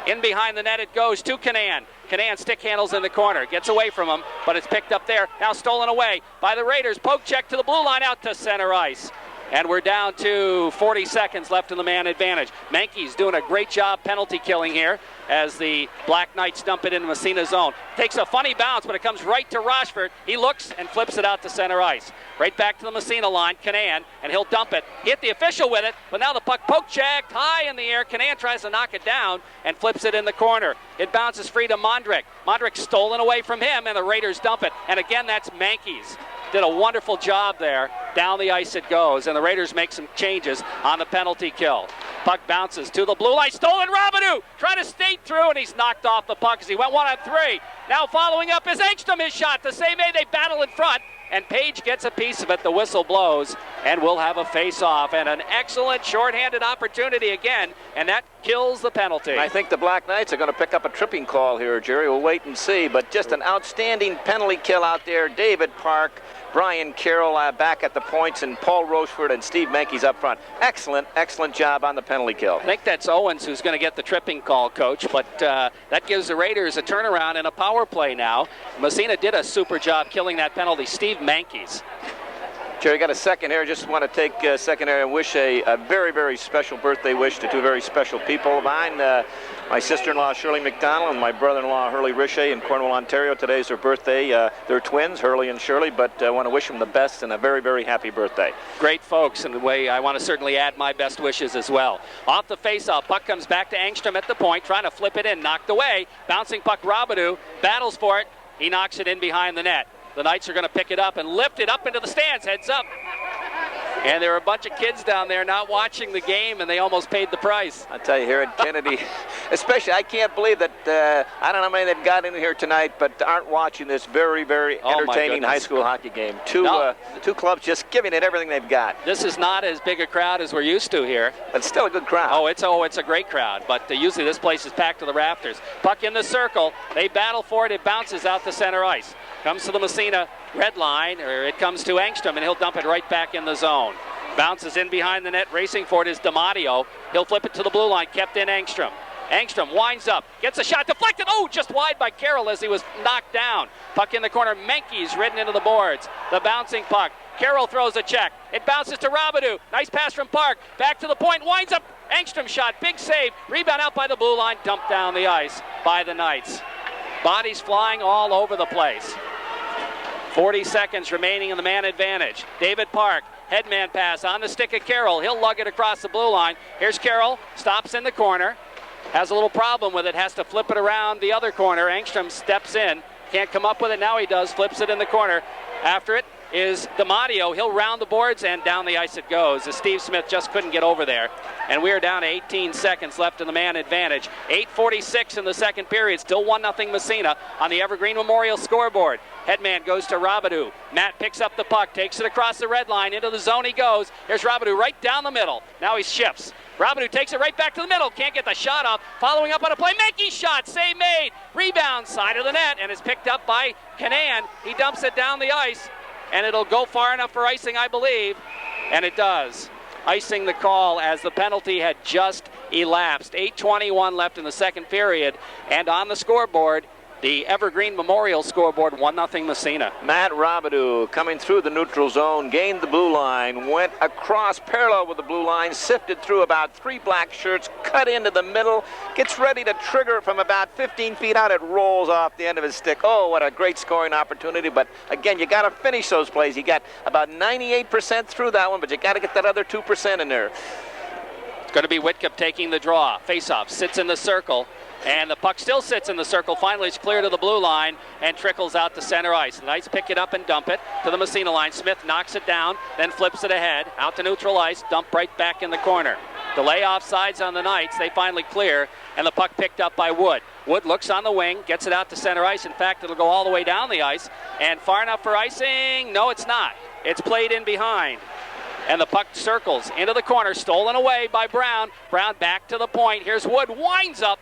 In behind the net it goes to Canan. Canan stick handles in the corner. Gets away from him, but it's picked up there. Now stolen away by the Raiders. Poke check to the blue line out to center ice. And we're down to 40 seconds left in the man advantage. Mankey's doing a great job penalty killing here as the Black Knights dump it into Massena's zone. Takes a funny bounce, but it comes right to Rochford. He looks and flips it out to center ice. Right back to the Massena line, Canan, and he'll dump it. Hit the official with it, but now the puck poke-checked high in the air. Canan tries to knock it down and flips it in the corner. It bounces free to Mondrick. Mondrick stolen away from him, and the Raiders dump it. And again, that's Mankey's. Did a wonderful job there. Down the ice it goes, and the Raiders make some changes on the penalty kill. Puck bounces to the blue line. Stolen Robidoux trying to skate through, and he's knocked off the puck as he went 1-on-3. Now following up is Engstrom, his shot. The same way they battle in front, and Page gets a piece of it. The whistle blows, and we'll have a face-off. And an excellent shorthanded opportunity again, and that kills the penalty. I think the Black Knights are going to pick up a tripping call here, Jerry. We'll wait and see. But just an outstanding penalty kill out there. David Park, Brian Carroll back at the points, and Paul Rochford and Steve Mankey's up front. Excellent, excellent job on the penalty kill. I think that's Owens who's going to get the tripping call, Coach, but that gives the Raiders a turnaround and a power play now. Massena did a super job killing that penalty. Steve Mankey's. Jerry, got a second here. Just want to take a second here and wish a very, very special birthday wish to two very special people of mine. My sister-in-law, Shirley McDonald, and my brother-in-law, Hurley Richey, in Cornwall, Ontario. Today's their birthday. They're twins, Hurley and Shirley, but I want to wish them the best and a very, very happy birthday. Great folks, and the way I want to certainly add my best wishes as well. Off the face-off, puck comes back to Engstrom at the point, trying to flip it in, knocked away. Bouncing puck, Robidoux battles for it. He knocks it in behind the net. The Knights are going to pick it up and lift it up into the stands, heads up. And there are a bunch of kids down there not watching the game, and they almost paid the price. I'll tell you, here at Kennedy, especially, I can't believe that, I don't know how many they've got in here tonight, but aren't watching this very, very entertaining high school hockey game. Two clubs just giving it everything they've got. This is not as big a crowd as we're used to here. But still a good crowd. It's a great crowd, but usually this place is packed to the rafters. Puck in the circle. They battle for it. It bounces out to center ice. Comes to the Massena red line, or it comes to Engstrom, and he'll dump it right back in the zone. Bounces in behind the net. Racing for it is DiMatteo. He'll flip it to the blue line. Kept in Engstrom. Engstrom winds up. Gets a shot deflected. Oh, just wide by Carroll as he was knocked down. Puck in the corner. Mankey's ridden into the boards. The bouncing puck. Carroll throws a check. It bounces to Robidoux. Nice pass from Park. Back to the point. Winds up. Engstrom shot. Big save. Rebound out by the blue line. Dumped down the ice by the Knights. Bodies flying all over the place. 40 seconds remaining in the man advantage. David Park, headman pass on the stick of Carroll. He'll lug it across the blue line. Here's Carroll, stops in the corner. Has a little problem with it, has to flip it around the other corner. Engstrom steps in, can't come up with it. Now he does, flips it in the corner. After it is DiMatteo. He'll round the boards, and down the ice it goes as Steve Smith just couldn't get over there. And we're down to 18 seconds left in the man advantage. 8:46 in the second period. Still 1-0 Massena on the Evergreen Memorial scoreboard. Headman goes to Robidoux. Matt picks up the puck, takes it across the red line. Into the zone he goes. Here's Robidoux right down the middle. Now he shifts. Robidoux takes it right back to the middle. Can't get the shot off. Following up on a play. Mankey shot. Save made. Rebound side of the net, and is picked up by Canan. He dumps it down the ice, and it'll go far enough for icing, I believe. And it does. Icing the call as the penalty had just elapsed. 8:21 left in the second period. And on the scoreboard, the Evergreen Memorial scoreboard, 1-0 Massena. Matt Robidoux coming through the neutral zone, gained the blue line, went across parallel with the blue line, sifted through about 3 black shirts, cut into the middle, gets ready to trigger from about 15 feet out. It rolls off the end of his stick. Oh, what a great scoring opportunity. But again, you got to finish those plays. You got about 98% through that one, but you got to get that other 2% in there. It's going to be Whitcup taking the draw. Face-off, sits in the circle. And the puck still sits in the circle. Finally, it's clear to the blue line and trickles out to center ice. The Knights pick it up and dump it to the Massena line. Smith knocks it down, then flips it ahead. Out to neutral ice, dump right back in the corner. Delay offsides on the Knights. They finally clear, and the puck picked up by Wood. Wood looks on the wing, gets it out to center ice. In fact, it'll go all the way down the ice. And far enough for icing? No, it's not. It's played in behind. And the puck circles into the corner, stolen away by Brown. Brown back to the point. Here's Wood, winds up.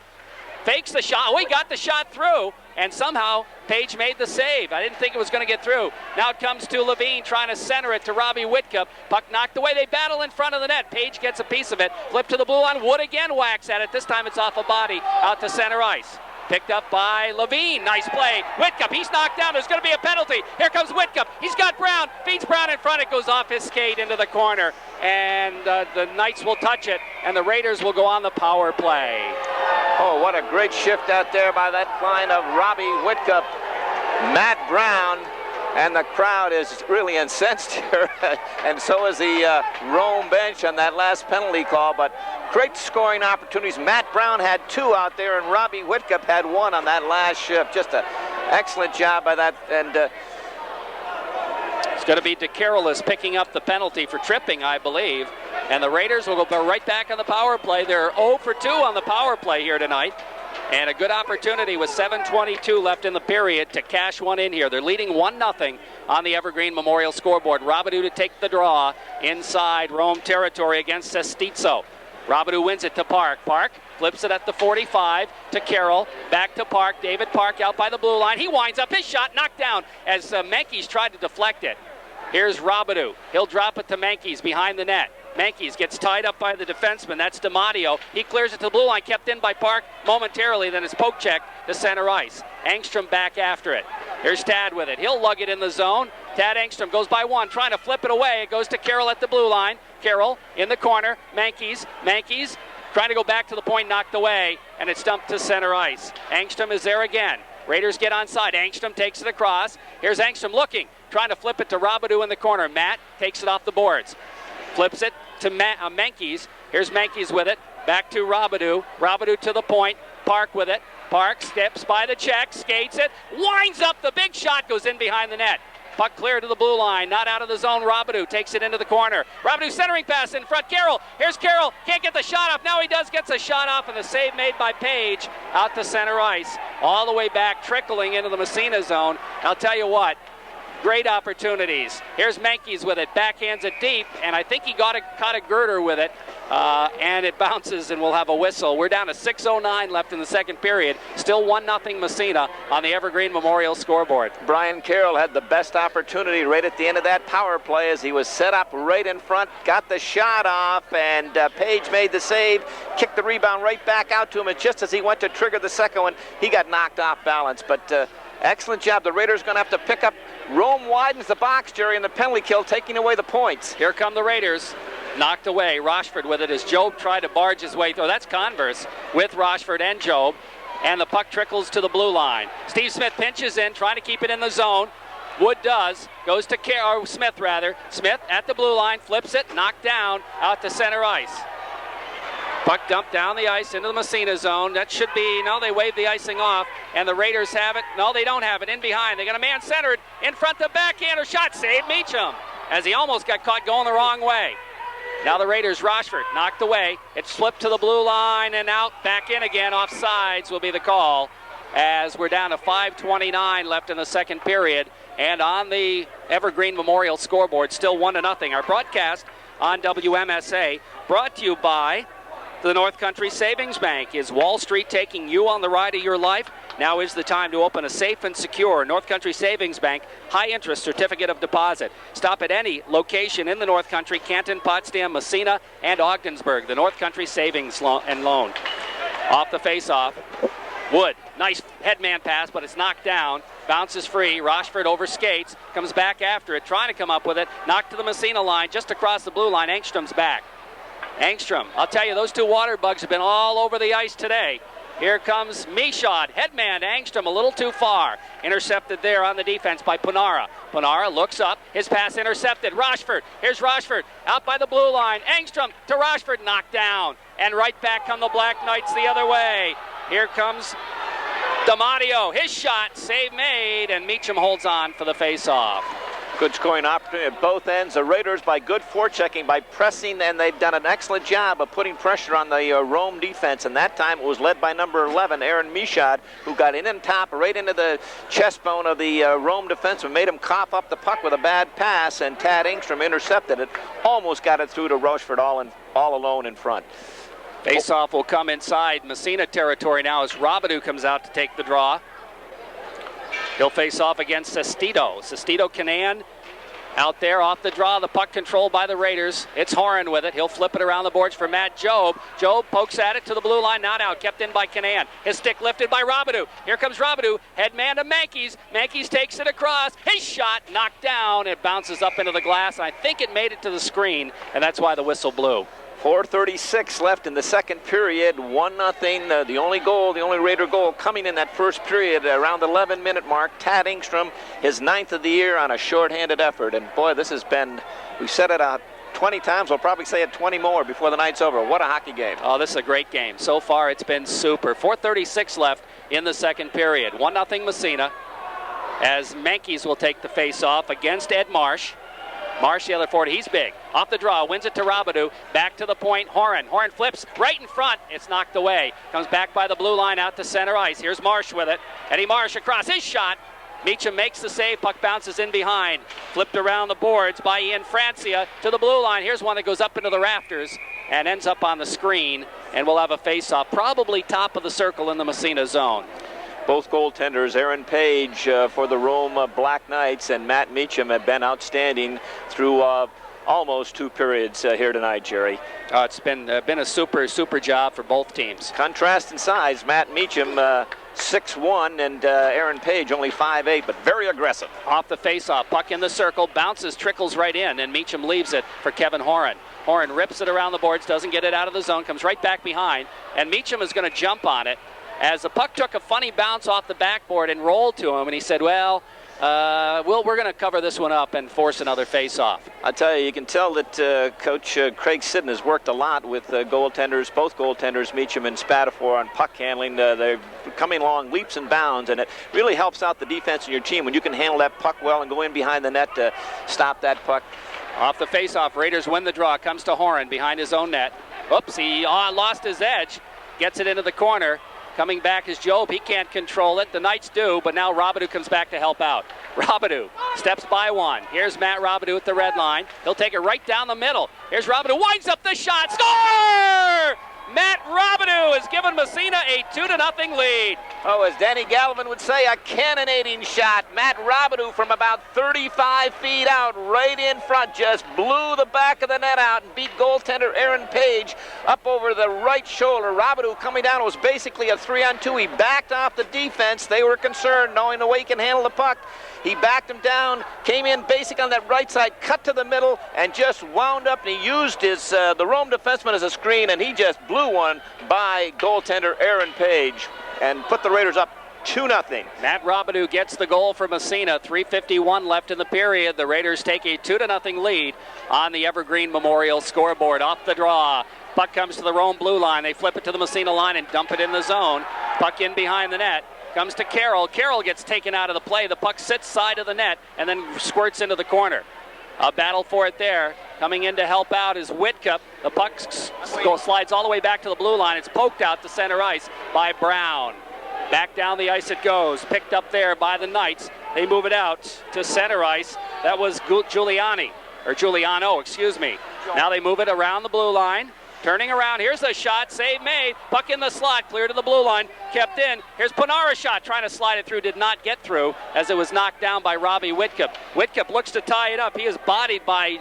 Fakes the shot. Oh, he got the shot through, and somehow Page made the save. I didn't think it was going to get through. Now it comes to Levine trying to center it to Robbie Whitcup. Puck knocked away. They battle in front of the net. Page gets a piece of it. Flip to the blue line. Wood again whacks at it. This time it's off a body out to center ice. Picked up by Levine. Nice play. Whitcup, he's knocked down. There's going to be a penalty. Here comes Whitcup. He's got Brown. Feeds Brown in front. It goes off his skate into the corner. And the Knights will touch it, and the Raiders will go on the power play. Oh, what a great shift out there by that line of Robbie Whitcup. Matt Brown, and the crowd is really incensed here, and so is the Rome bench on that last penalty call, but great scoring opportunities. Matt Brown had 2 out there, and Robbie Whitcup had 1 on that last shift. Just an excellent job by that, and it's going to be DeCarolis picking up the penalty for tripping, I believe, and the Raiders will go right back on the power play. They're 0 for 2 on the power play here tonight. And a good opportunity with 7:22 left in the period to cash one in here. They're leading 1-0 on the Evergreen Memorial scoreboard. Robidoux to take the draw inside Rome territory against Sestizzo. Robidoux wins it to Park. Park flips it at the 45 to Carroll. Back to Park. David Park out by the blue line. He winds up. His shot knocked down as Menkes tried to deflect it. Here's Robidoux. He'll drop it to Menkes behind the net. Menkes gets tied up by the defenseman. That's DiMatteo. He clears it to the blue line, kept in by Park momentarily, then it's poke check to center ice. Angstrom back after it. Here's Tad with it. He'll lug it in the zone. Tad Angstrom goes by one, trying to flip it away. It goes to Carroll at the blue line. Carroll in the corner. Menkes trying to go back to the point, knocked away, and it's dumped to center ice. Angstrom is there again. Raiders get onside. Angstrom takes it across. Here's Angstrom looking, trying to flip it to Robidoux in the corner. Matt takes it off the boards. Flips it to Menkes. Here's Menkes with it. Back to Robidoux. Robidoux to the point. Park with it. Park steps by the check, skates it, winds up. The big shot goes in behind the net. Puck clear to the blue line. Not out of the zone. Robidoux takes it into the corner. Robidoux centering pass in front. Carroll. Here's Carroll. Can't get the shot off. Now he does. Gets a shot off, and the save made by Page out to center ice. All the way back, trickling into the Massena zone. I'll tell you what. Great opportunities. Here's Menkes with it. Backhands it deep, and I think he caught a girder with it, and it bounces, and we'll have a whistle. We're down to 6:09 left in the second period. Still 1-0 Massena on the Evergreen Memorial scoreboard. Brian Carroll had the best opportunity right at the end of that power play as he was set up right in front, got the shot off, and Page made the save, kicked the rebound right back out to him, and just as he went to trigger the second one, he got knocked off balance. But excellent job. The Raiders going to have to pick up. Rome widens the box, Jerry, and the penalty kill, taking away the points. Here come the Raiders. Knocked away. Rochford with it as Job tried to barge his way through. That's Converse with Rochford and Job. And the puck trickles to the blue line. Steve Smith pinches in, trying to keep it in the zone. Wood does. Goes to Smith, rather. Smith at the blue line, flips it, knocked down, out to center ice. Puck dumped down the ice into the Massena zone. That should be, no, they waved the icing off, and the Raiders have it. No, they don't have it. In behind. They got a man centered in front, the backhander shot. Saved Meacham as he almost got caught going the wrong way. Now the Raiders, Rochford, knocked away. It's flipped to the blue line and out, back in again. Offsides will be the call as we're down to 5:29 left in the second period. And on the Evergreen Memorial scoreboard, still 1-0. Our broadcast on WMSA brought to you by the North Country Savings Bank. Is Wall Street taking you on the ride of your life? Now is the time to open a safe and secure North Country Savings Bank high-interest certificate of deposit. Stop at any location in the North Country, Canton, Potsdam, Massena, and Ogdensburg. The North Country Savings and Loan. Off the face-off. Wood, nice headman pass, but it's knocked down. Bounces free. Rochford over skates. Comes back after it, trying to come up with it. Knocked to the Massena line, just across the blue line. Angstrom's back. Angstrom, I'll tell you, those two water bugs have been all over the ice today. Here comes Michaud, headman to Angstrom, a little too far. Intercepted there on the defense by Punara. Punara looks up, his pass intercepted. Rochford, here's Rochford, out by the blue line. Angstrom to Rochford, knocked down. And right back come the Black Knights the other way. Here comes DiMatteo, his shot, save made, and Meacham holds on for the face-off. Good scoring opportunity at both ends. The Raiders by good forechecking, by pressing, and they've done an excellent job of putting pressure on the Rome defense. And that time it was led by number 11, Aaron Michaud, who got in and top right into the chest bone of the Rome defenseman, made him cough up the puck with a bad pass, and Tad Angstrom intercepted it. Almost got it through to Rochford all alone in front. Face-off will come inside Massena territory now as Robidoux comes out to take the draw. He'll face off against Sestito. Sestito, Canan, Out there off the draw, the puck controlled by the Raiders. It's Horan with it. He'll flip it around the boards for Matt Jobe. Jobe pokes at it to the blue line, not out, kept in by Canan. His stick lifted by Robidoux. Here comes Robidoux, head man to Mankies. Mankies takes it across. His shot knocked down. It bounces up into the glass. I think it made it to the screen, and that's why the whistle blew. 4:36 left in the second period, 1-0. The only goal, the only Raider goal coming in that first period around the 11-minute mark. Tad Engstrom, his 9th of the year on a shorthanded effort. And boy, this has been, we've said it out 20 times. We'll probably say it 20 more before the night's over. What a hockey game. Oh, this is a great game. So far, it's been super. 4:36 left in the second period. 1-0 Massena, as Mankies will take the face-off against Ed Marsh. Marsh, the other forward, he's big. Off the draw, wins it to Robidoux. Back to the point, Horan. Horan flips right in front. It's knocked away. Comes back by the blue line out to center ice. Here's Marsh with it. Eddie Marsh across his shot. Meacham makes the save. Puck bounces in behind. Flipped around the boards by Ian Francia to the blue line. Here's one that goes up into the rafters and ends up on the screen. And we'll have a face-off, probably top of the circle in the Massena zone. Both goaltenders, Aaron Page for the Rome Black Knights and Matt Meacham, have been outstanding through almost 2 periods here tonight, Jerry. It's been a super job for both teams. Contrast in size, Matt Meacham 6'1", and Aaron Page only 5'8", but very aggressive. Off the face-off, puck in the circle, bounces, trickles right in, and Meacham leaves it for Kevin Horan. Horan rips it around the boards, doesn't get it out of the zone, comes right back behind, and Meacham is going to jump on it, as the puck took a funny bounce off the backboard and rolled to him, and he said, well, we're going to cover this one up and force another face-off. I tell you can tell that Coach Craig Sidden has worked a lot with goaltenders, both goaltenders, Meacham and Spatafor, on puck handling. They're coming along leaps and bounds, and it really helps out the defense in your team when you can handle that puck well and go in behind the net to stop that puck. Off the face-off, Raiders win the draw. Comes to Horan behind his own net. Oops, he lost his edge. Gets it into the corner. Coming back is Jobe. He can't control it. The Knights do, but now Robidoux comes back to help out. Robidoux steps by one. Here's Matt Robidoux at the red line. He'll take it right down the middle. Here's Robidoux. Winds up the shot. Score! Matt Robidoux has given Massena a 2-0 lead. Oh, as Danny Gallivan would say, a cannonading shot. Matt Robidoux from about 35 feet out, right in front, just blew the back of the net out and beat goaltender Aaron Page up over the right shoulder. Robidoux coming down, it was basically a 3-on-2. He backed off the defense. They were concerned, knowing the way he can handle the puck. He backed him down, came in basic on that right side, cut to the middle, and just wound up, and he used his the Rome defenseman as a screen, and he just blew one by goaltender Aaron Page and put the Raiders up 2-0. Matt Robidoux gets the goal for Massena. 3:51 left in the period. The Raiders take a 2-0 lead on the Evergreen Memorial scoreboard. Off the draw. Puck comes to the Rome blue line. They flip it to the Massena line and dump it in the zone. Puck in behind the net. Comes to Carroll. Carroll gets taken out of the play. The puck sits side of the net and then squirts into the corner. A battle for it there. Coming in to help out is Whitcup. The puck slides all the way back to the blue line. It's poked out to center ice by Brown. Back down the ice it goes. Picked up there by the Knights. They move it out to center ice. That was Giuliano. Now they move it around the blue line. Turning around, here's a shot, save made, puck in the slot, clear to the blue line, kept in. Here's Panara's shot, trying to slide it through, did not get through as it was knocked down by Robbie Whitcup. Whitcup looks to tie it up. He is bodied by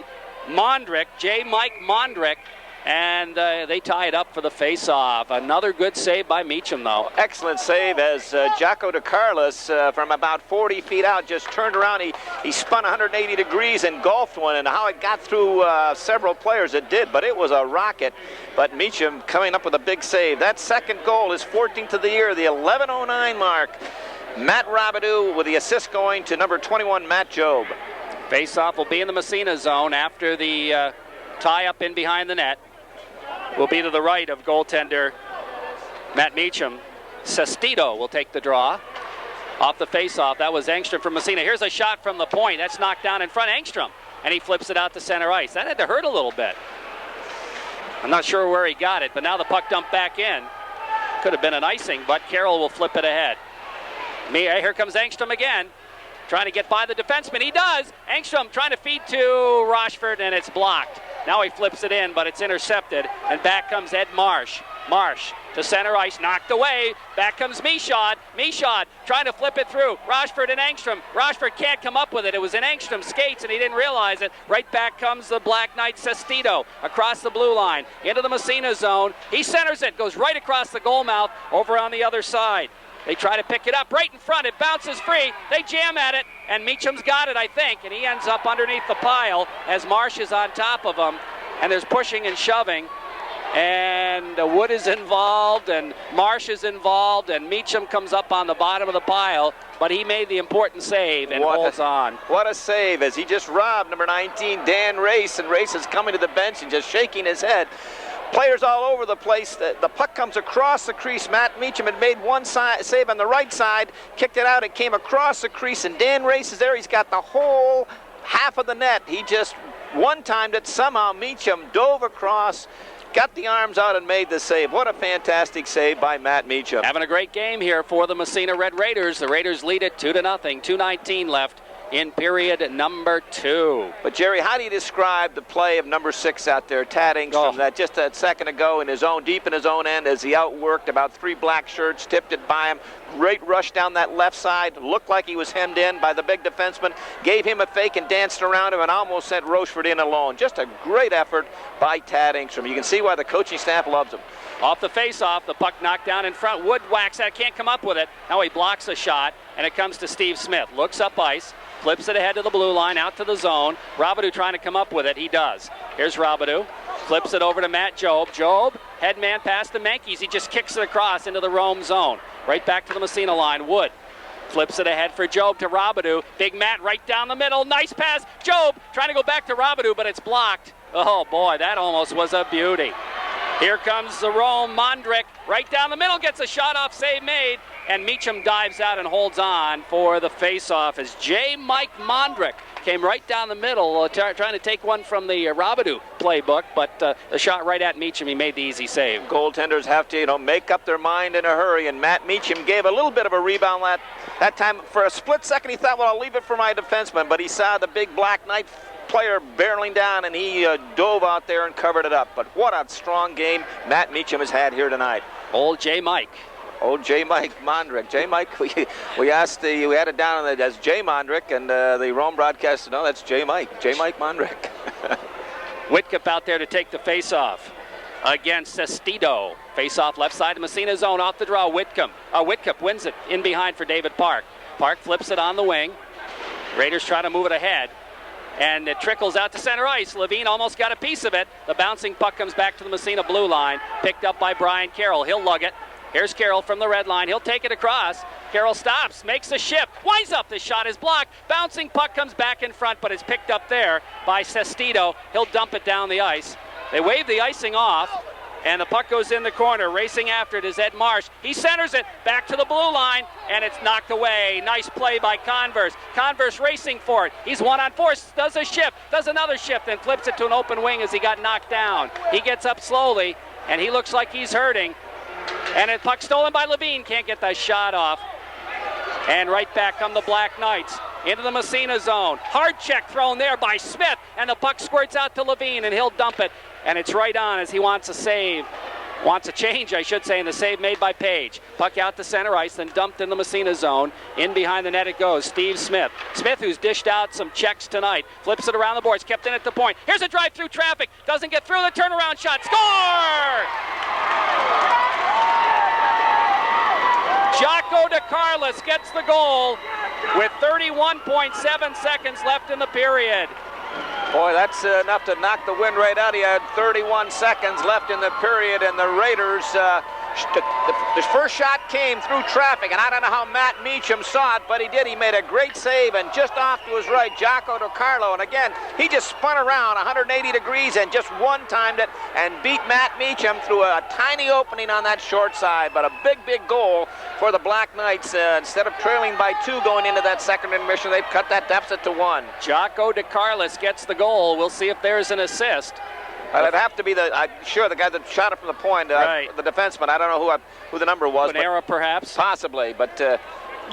Mondrick, J. Mike Mondrick, and they tie it up for the face-off. Another good save by Meacham, though. Excellent save as Jaco DeCarlos from about 40 feet out just turned around. He spun 180 degrees and golfed one, and how it got through several players, it did, but it was a rocket. But Meacham coming up with a big save. That second goal is 14th of the year, the 11:09 mark. Matt Robidoux with the assist going to number 21, Matt Jobe. Face-off will be in the Massena zone after the tie-up in behind the net. Will be to the right of goaltender Matt Meacham. Sestito will take the draw. Off the face-off, that was Engstrom from Massena. Here's a shot from the point. That's knocked down in front of Engstrom, and he flips it out to center ice. That had to hurt a little bit. I'm not sure where he got it, but now the puck dumped back in. Could have been an icing, but Carroll will flip it ahead. Here comes Engstrom again, trying to get by the defenseman. He does. Engstrom trying to feed to Rochford, and it's blocked. Now he flips it in, but it's intercepted, and back comes Ed Marsh. Marsh to center ice, knocked away. Back comes Michaud. Michaud trying to flip it through. Rochford and Engstrom. Rochford can't come up with it. It was in Engstrom's skates, and he didn't realize it. Right back comes the Black Knight Sestito across the blue line into the Massena zone. He centers it, goes right across the goal mouth over on the other side. They try to pick it up right in front. It bounces free. They jam at it, and Meacham's got it, I think, and he ends up underneath the pile as Marsh is on top of him, and there's pushing and shoving. And Wood is involved, and Marsh is involved, and Meacham comes up on the bottom of the pile, but he made the important save and holds on. What a save, as he just robbed number 19, Dan Race, and Race is coming to the bench and just shaking his head. Players all over the place. The puck comes across the crease. Matt Meacham had made one save on the right side, kicked it out, it came across the crease, and Dan Race is there. He's got the whole half of the net. He just one-timed it. Somehow Meacham dove across, got the arms out and made the save. What a fantastic save by Matt Meacham. Having a great game here for the Massena Red Raiders. The Raiders lead it 2-0. 2:19 left in period number 2. But Jerry, how do you describe the play of number 6 out there, Tad Engstrom, that just a second ago in his own, deep in his own end, as he outworked about 3 black shirts, tipped it by him. Great rush down that left side, looked like he was hemmed in by the big defenseman, gave him a fake and danced around him and almost sent Rochford in alone. Just a great effort by Tad Engstrom. You can see why the coaching staff loves him. Off the face-off, the puck knocked down in front. Wood whacks that, can't come up with it. Now he blocks a shot, and it comes to Steve Smith. Looks up ice, flips it ahead to the blue line, out to the zone. Robidoux trying to come up with it. He does. Here's Robidoux. Flips it over to Matt Job. Job, head man past the Mankeys. He just kicks it across into the Rome zone. Right back to the Massena line. Wood flips it ahead for Job to Robidoux. Big Matt right down the middle. Nice pass. Job trying to go back to Robidoux, but it's blocked. Oh, boy, that almost was a beauty. Here comes the Rome. Mondrick right down the middle, gets a shot off, save made, and Meacham dives out and holds on for the face-off as J. Mike Mondrick came right down the middle, trying to take one from the Robidoux playbook, but the shot right at Meacham, he made the easy save. Goaltenders have to, make up their mind in a hurry, and Matt Meacham gave a little bit of a rebound that time. For a split second, he thought, well, I'll leave it for my defenseman, but he saw the big Black Knight player barreling down, and he dove out there and covered it up. But what a strong game Matt Meacham has had here tonight. Old J. Mike. Old J. Mike Mondrick. J. Mike, we had it down as J. Mondrick, and the Rome broadcast, no, that's J. Mike. J. Mike Mondrick. Whitcup out there to take the face-off against Sestito. Face-off left side of Massena zone, off the draw. Whitcup wins it in behind for David Park. Park flips it on the wing. Raiders try to move it ahead, and it trickles out to center ice. Levine almost got a piece of it. The bouncing puck comes back to the Massena blue line, picked up by Brian Carroll. He'll lug it. Here's Carroll from the red line. He'll take it across. Carroll stops, makes a shift, winds up. The shot is blocked. Bouncing puck comes back in front, but it's picked up there by Sestito. He'll dump it down the ice. They wave the icing off, and the puck goes in the corner. Racing after it is Ed Marsh. He centers it back to the blue line, and it's knocked away. Nice play by Converse. Converse racing for it. He's 1-on-4, does a shift, does another shift, and flips it to an open wing as he got knocked down. He gets up slowly, and he looks like he's hurting. And a puck stolen by Levine. Can't get that shot off. And right back come the Black Knights into the Massena zone. Hard check thrown there by Smith, and the puck squirts out to Levine, and he'll dump it. And it's right on as he wants a save. Wants a change, I should say, in the save made by Page. Puck out to center ice, then dumped in the Massena zone. In behind the net it goes. Steve Smith. Smith, who's dished out some checks tonight, flips it around the boards, kept in at the point. Here's a drive through traffic. Doesn't get through the turnaround shot. Score! Jocko DeCarlis gets the goal with 31.7 seconds left in the period. Boy, that's enough to knock the wind right out. He had 31 seconds left in the period, and the Raiders, the first shot came through traffic, and I don't know how Matt Meacham saw it, but he did. He made a great save, and just off to his right, Jocko DeCarlo, and again, he just spun around 180 degrees and just one-timed it and beat Matt Meacham through a tiny opening on that short side, but a big, big goal for the Black Knights. Instead of trailing by 2 going into that second intermission, they've cut that deficit to 1. Jocko DeCarlis gets the goal. We'll see if there's an assist. It'd have to be the guy that shot it from the point, right. The defenseman. I don't know who the number was. Panera, perhaps? Possibly, but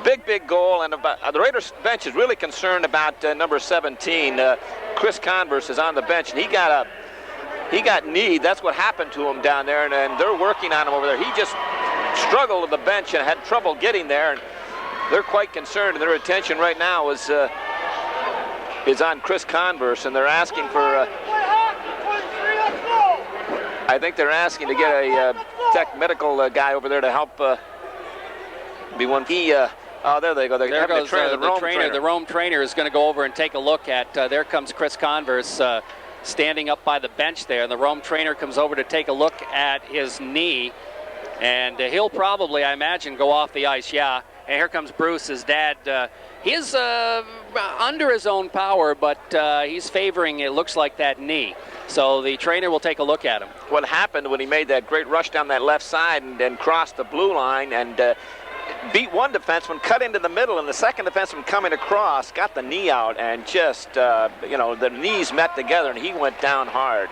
big goal. And the Raiders bench is really concerned about number 17. Chris Converse is on the bench, and he got he got kneed. That's what happened to him down there, and they're working on him over there. He just struggled with the bench and had trouble getting there, and they're quite concerned, and their attention right now is on Chris Converse, and they're asking for I think they're asking to get a tech medical guy over there to help be one. Oh, there they go. There goes the trainer. The Rome trainer is going to go over and take a look at. There comes Chris Converse standing up by the bench there. And the Rome trainer comes over to take a look at his knee. And he'll probably, I imagine, go off the ice. Yeah. And here comes Bruce, his dad. He's under his own power, but he's favoring, it looks like, that knee. So the trainer will take a look at him. What happened when he made that great rush down that left side and crossed the blue line and beat one defenseman, cut into the middle, and the second defenseman coming across got the knee out, and just, the knees met together, and he went down hard.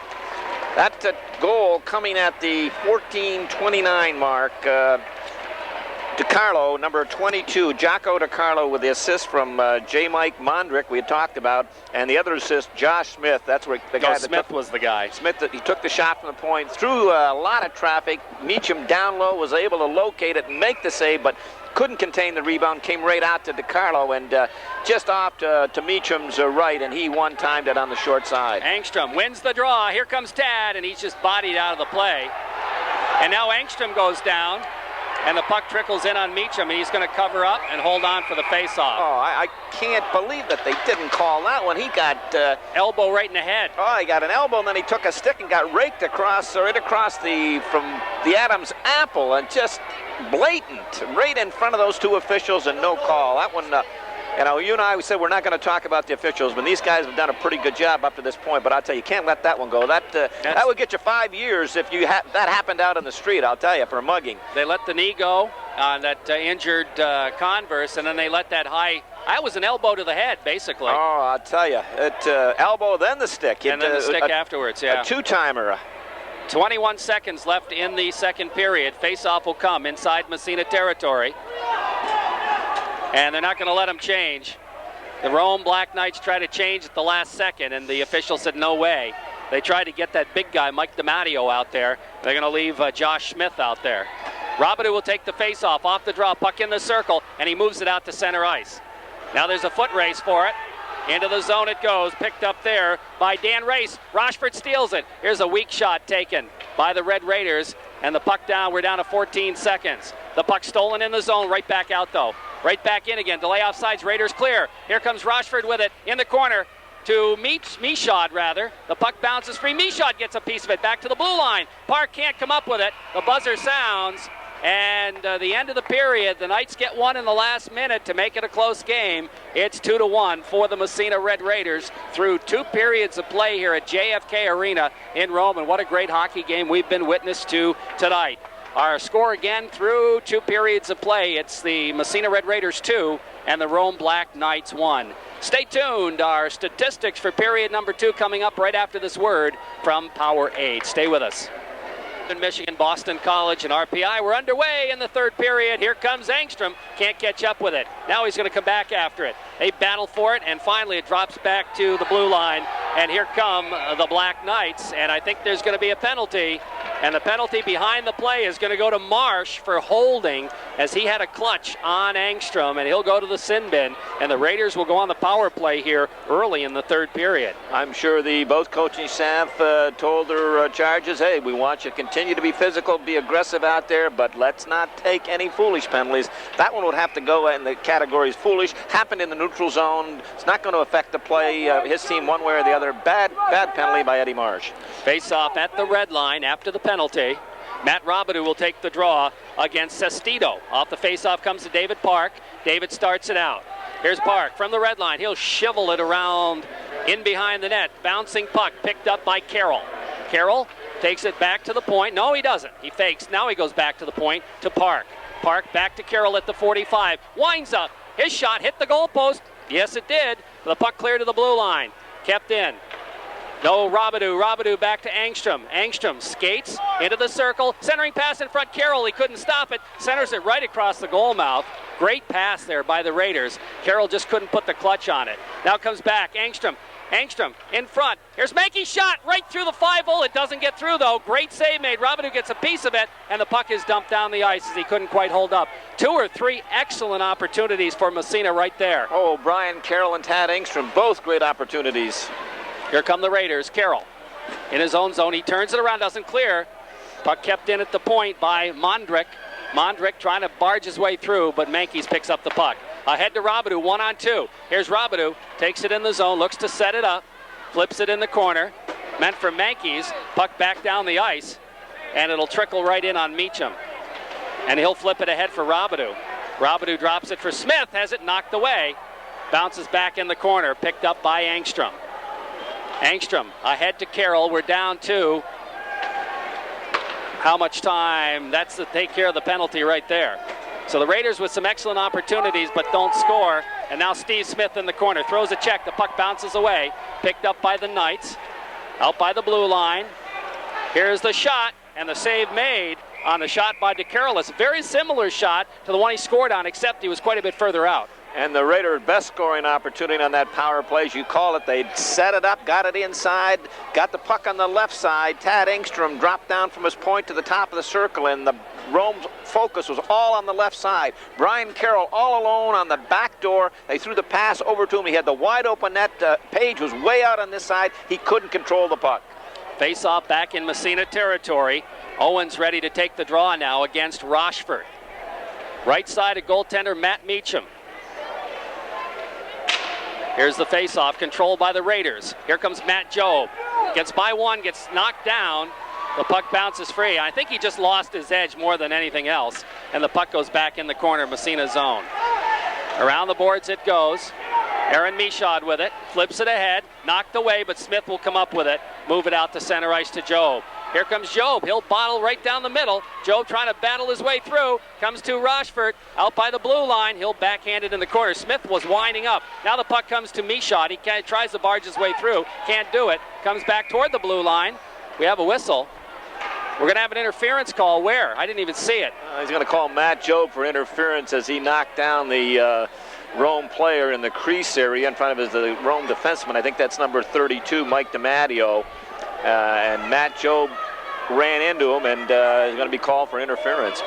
That goal coming at the 14:29 mark. DiCarlo, number 22, Jocko DiCarlo with the assist from J. Mike Mondrick we had talked about, and the other assist, Josh Smith. That's where the guy. Smith was the guy. Smith, he took the shot from the point, through a lot of traffic. Meacham down low was able to locate it and make the save, but couldn't contain the rebound. Came right out to DiCarlo and just off to Meacham's right, and he one-timed it on the short side. Angstrom wins the draw. Here comes Tad, and he's just bodied out of the play. And now Angstrom goes down. And the puck trickles in on Meacham, and he's going to cover up and hold on for the face-off. Oh, I can't believe that they didn't call that one. He got... elbow right in the head. Oh, he got an elbow, and then he took a stick and got raked across, right across from the Adams apple, and just blatant, right in front of those two officials, and no call. That one... you and I said we're not going to talk about the officials, but these guys have done a pretty good job up to this point. But I'll tell you, you can't let that one go. That would get you 5 years if that happened out in the street, I'll tell you, for a mugging. They let the knee go on that injured Converse, and then they let that high. That was an elbow to the head, basically. Oh, I'll tell you. Elbow, then the stick. And then the stick afterwards, yeah. A two-timer. 21 seconds left in the second period. Face-off will come inside Massena territory. And they're not going to let them change. The Rome Black Knights try to change at the last second, and the official said no way. They tried to get that big guy, Mike DiMatteo, out there. They're going to leave Josh Smith out there. Robidoux will take the face-off, off the draw, puck in the circle, and he moves it out to center ice. Now there's a foot race for it. Into the zone it goes, picked up there by Dan Race. Rochford steals it. Here's a weak shot taken by the Red Raiders, and the puck down, we're down to 14 seconds. The puck stolen in the zone, right back out though. Right back in again, delay offsides, Raiders clear. Here comes Rochford with it in the corner to Michaud rather. The puck bounces free, Michaud gets a piece of it, back to the blue line. Park can't come up with it, the buzzer sounds, and the end of the period, the Knights get one in the last minute to make it a close game. It's 2-1 for the Massena Red Raiders through 2 periods of play here at JFK Arena in Rome, and what a great hockey game we've been witness to tonight. Our score again through 2 periods of play. It's the Massena Red Raiders 2 and the Rome Black Knights 1. Stay tuned. Our statistics for period number 2 coming up right after this word from Powerade. Stay with us. In Michigan, Boston College, and RPI. We're underway in the third period. Here comes Angstrom. Can't catch up with it. Now he's going to come back after it. They battle for it, and finally it drops back to the blue line. And here come the Black Knights, and I think there's going to be a penalty. And the penalty behind the play is going to go to Marsh for holding, as he had a clutch on Angstrom, and he'll go to the sin bin. And the Raiders will go on the power play here early in the third period. I'm sure both coaching staff told their charges, hey, we want you to continue to be physical, be aggressive out there, but let's not take any foolish penalties. That one would have to go in the categories foolish. Happened in the neutral zone. It's not going to affect the play, his team one way or the other. Bad penalty by Eddie Marsh. Face off at the red line after the penalty. Matt Robidoux will take the draw against Sestito. Off the face-off comes to David Park. David starts it out. Here's Park from the red line. He'll shovel it around in behind the net. Bouncing puck picked up by Carroll. Carroll takes it back to the point. No, he doesn't. He fakes. Now he goes back to the point to Park. Park back to Carroll at the 45. Winds up. His shot hit the goalpost. Yes, it did. The puck clear to the blue line. Kept in. No, Robidoux back to Angstrom. Angstrom skates into the circle. Centering pass in front. Carroll, he couldn't stop it. Centers it right across the goal mouth. Great pass there by the Raiders. Carroll just couldn't put the clutch on it. Now comes back. Angstrom Angstrom in front. Here's Mankey's shot right through the 5-hole. It doesn't get through, though. Great save made. Robidoux gets a piece of it, and the puck is dumped down the ice as he couldn't quite hold up. 2 or 3 excellent opportunities for Massena right there. Oh, Brian Carroll and Tad Angstrom, both great opportunities. Here come the Raiders. Carroll in his own zone. He turns it around, doesn't clear. Puck kept in at the point by Mondrick. Mondrick trying to barge his way through, but Mankeys picks up the puck. Ahead to Robidoux, 1-on-2. Here's Robidoux, takes it in the zone, looks to set it up, flips it in the corner. Meant for Mankeys, puck back down the ice, and it'll trickle right in on Meacham. And he'll flip it ahead for Robidoux. Robidoux drops it for Smith, has it knocked away. Bounces back in the corner, picked up by Angstrom. Angstrom ahead to Carroll, we're down 2. How much time? That's to take care of the penalty right there. So the Raiders with some excellent opportunities but don't score. And now Steve Smith in the corner. Throws a check. The puck bounces away. Picked up by the Knights. Out by the blue line. Here's the shot and the save made on the shot by DeCarolis. Very similar shot to the one he scored on, except he was quite a bit further out. And the Raiders' best scoring opportunity on that power play, as you call it, they set it up, got it inside, got the puck on the left side. Tad Angstrom dropped down from his point to the top of the circle, and the Rome's focus was all on the left side. Brian Carroll all alone on the back door. They threw the pass over to him. He had the wide open net. Page was way out on this side. He couldn't control the puck. Face-off back in Massena territory. Owens ready to take the draw now against Rochford. Right side of goaltender Matt Meacham. Here's the face-off, controlled by the Raiders. Here comes Matt Jobe. Gets by one, gets knocked down. The puck bounces free. I think he just lost his edge more than anything else. And the puck goes back in the corner, Massena zone. Around the boards it goes. Aaron Michaud with it. Flips it ahead. Knocked away, but Smith will come up with it. Move it out to center ice to Jobe. Here comes Jobe. He'll bottle right down the middle. Jobe trying to battle his way through. Comes to Rochford. Out by the blue line. He'll backhand it in the corner. Smith was winding up. Now the puck comes to Michaud. He tries to barge his way through. Can't do it. Comes back toward the blue line. We have a whistle. We're going to have an interference call. Where? I didn't even see it. He's going to call Matt Jobe for interference as he knocked down the Rome player in the crease area in front of the Rome defenseman. I think that's number 32, Mike DiMatteo. And Matt Jobe ran into him and is going to be called for interference.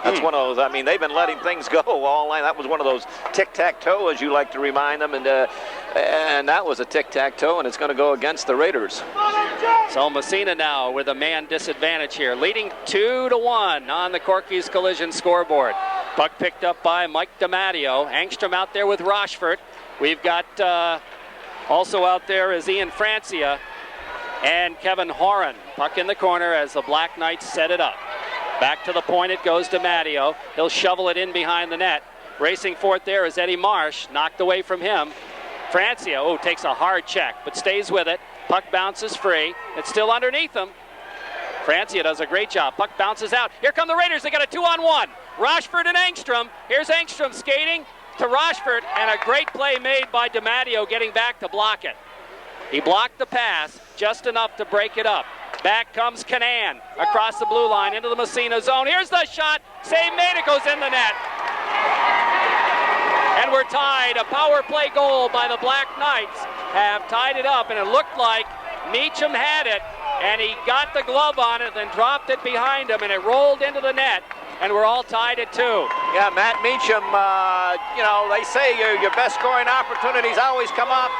That's one of those, I mean, they've been letting things go all night. That was one of those tic-tac-toe, as you like to remind them, and that was a tic-tac-toe, and it's going to go against the Raiders. So Massena now with a man disadvantage here, leading 2-1 on the Corky's Collision scoreboard. Puck picked up by Mike DiMatteo. Angstrom out there with Rochford. We've got also out there is Ian Francia and Kevin Horan. Puck in the corner as the Black Knights set it up. Back to the point it goes to Matteo. He'll shovel it in behind the net. Racing for it there is Eddie Marsh. Knocked away from him. Francia, takes a hard check, but stays with it. Puck bounces free. It's still underneath him. Francia does a great job. Puck bounces out. Here come the Raiders. They got a 2-on-1. Rochford and Angstrom. Here's Angstrom skating to Rochford, and a great play made by DiMatteo getting back to block it. He blocked the pass just enough to break it up. Back comes Canan across the blue line into the Massena zone. Here's the shot. Save made. It goes in the net. And we're tied. A power play goal by the Black Knights have tied it up, and it looked like Meacham had it, and he got the glove on it, then dropped it behind him, and it rolled into the net, and we're all tied at 2. Yeah, Matt Meacham, they say your best scoring opportunities always come up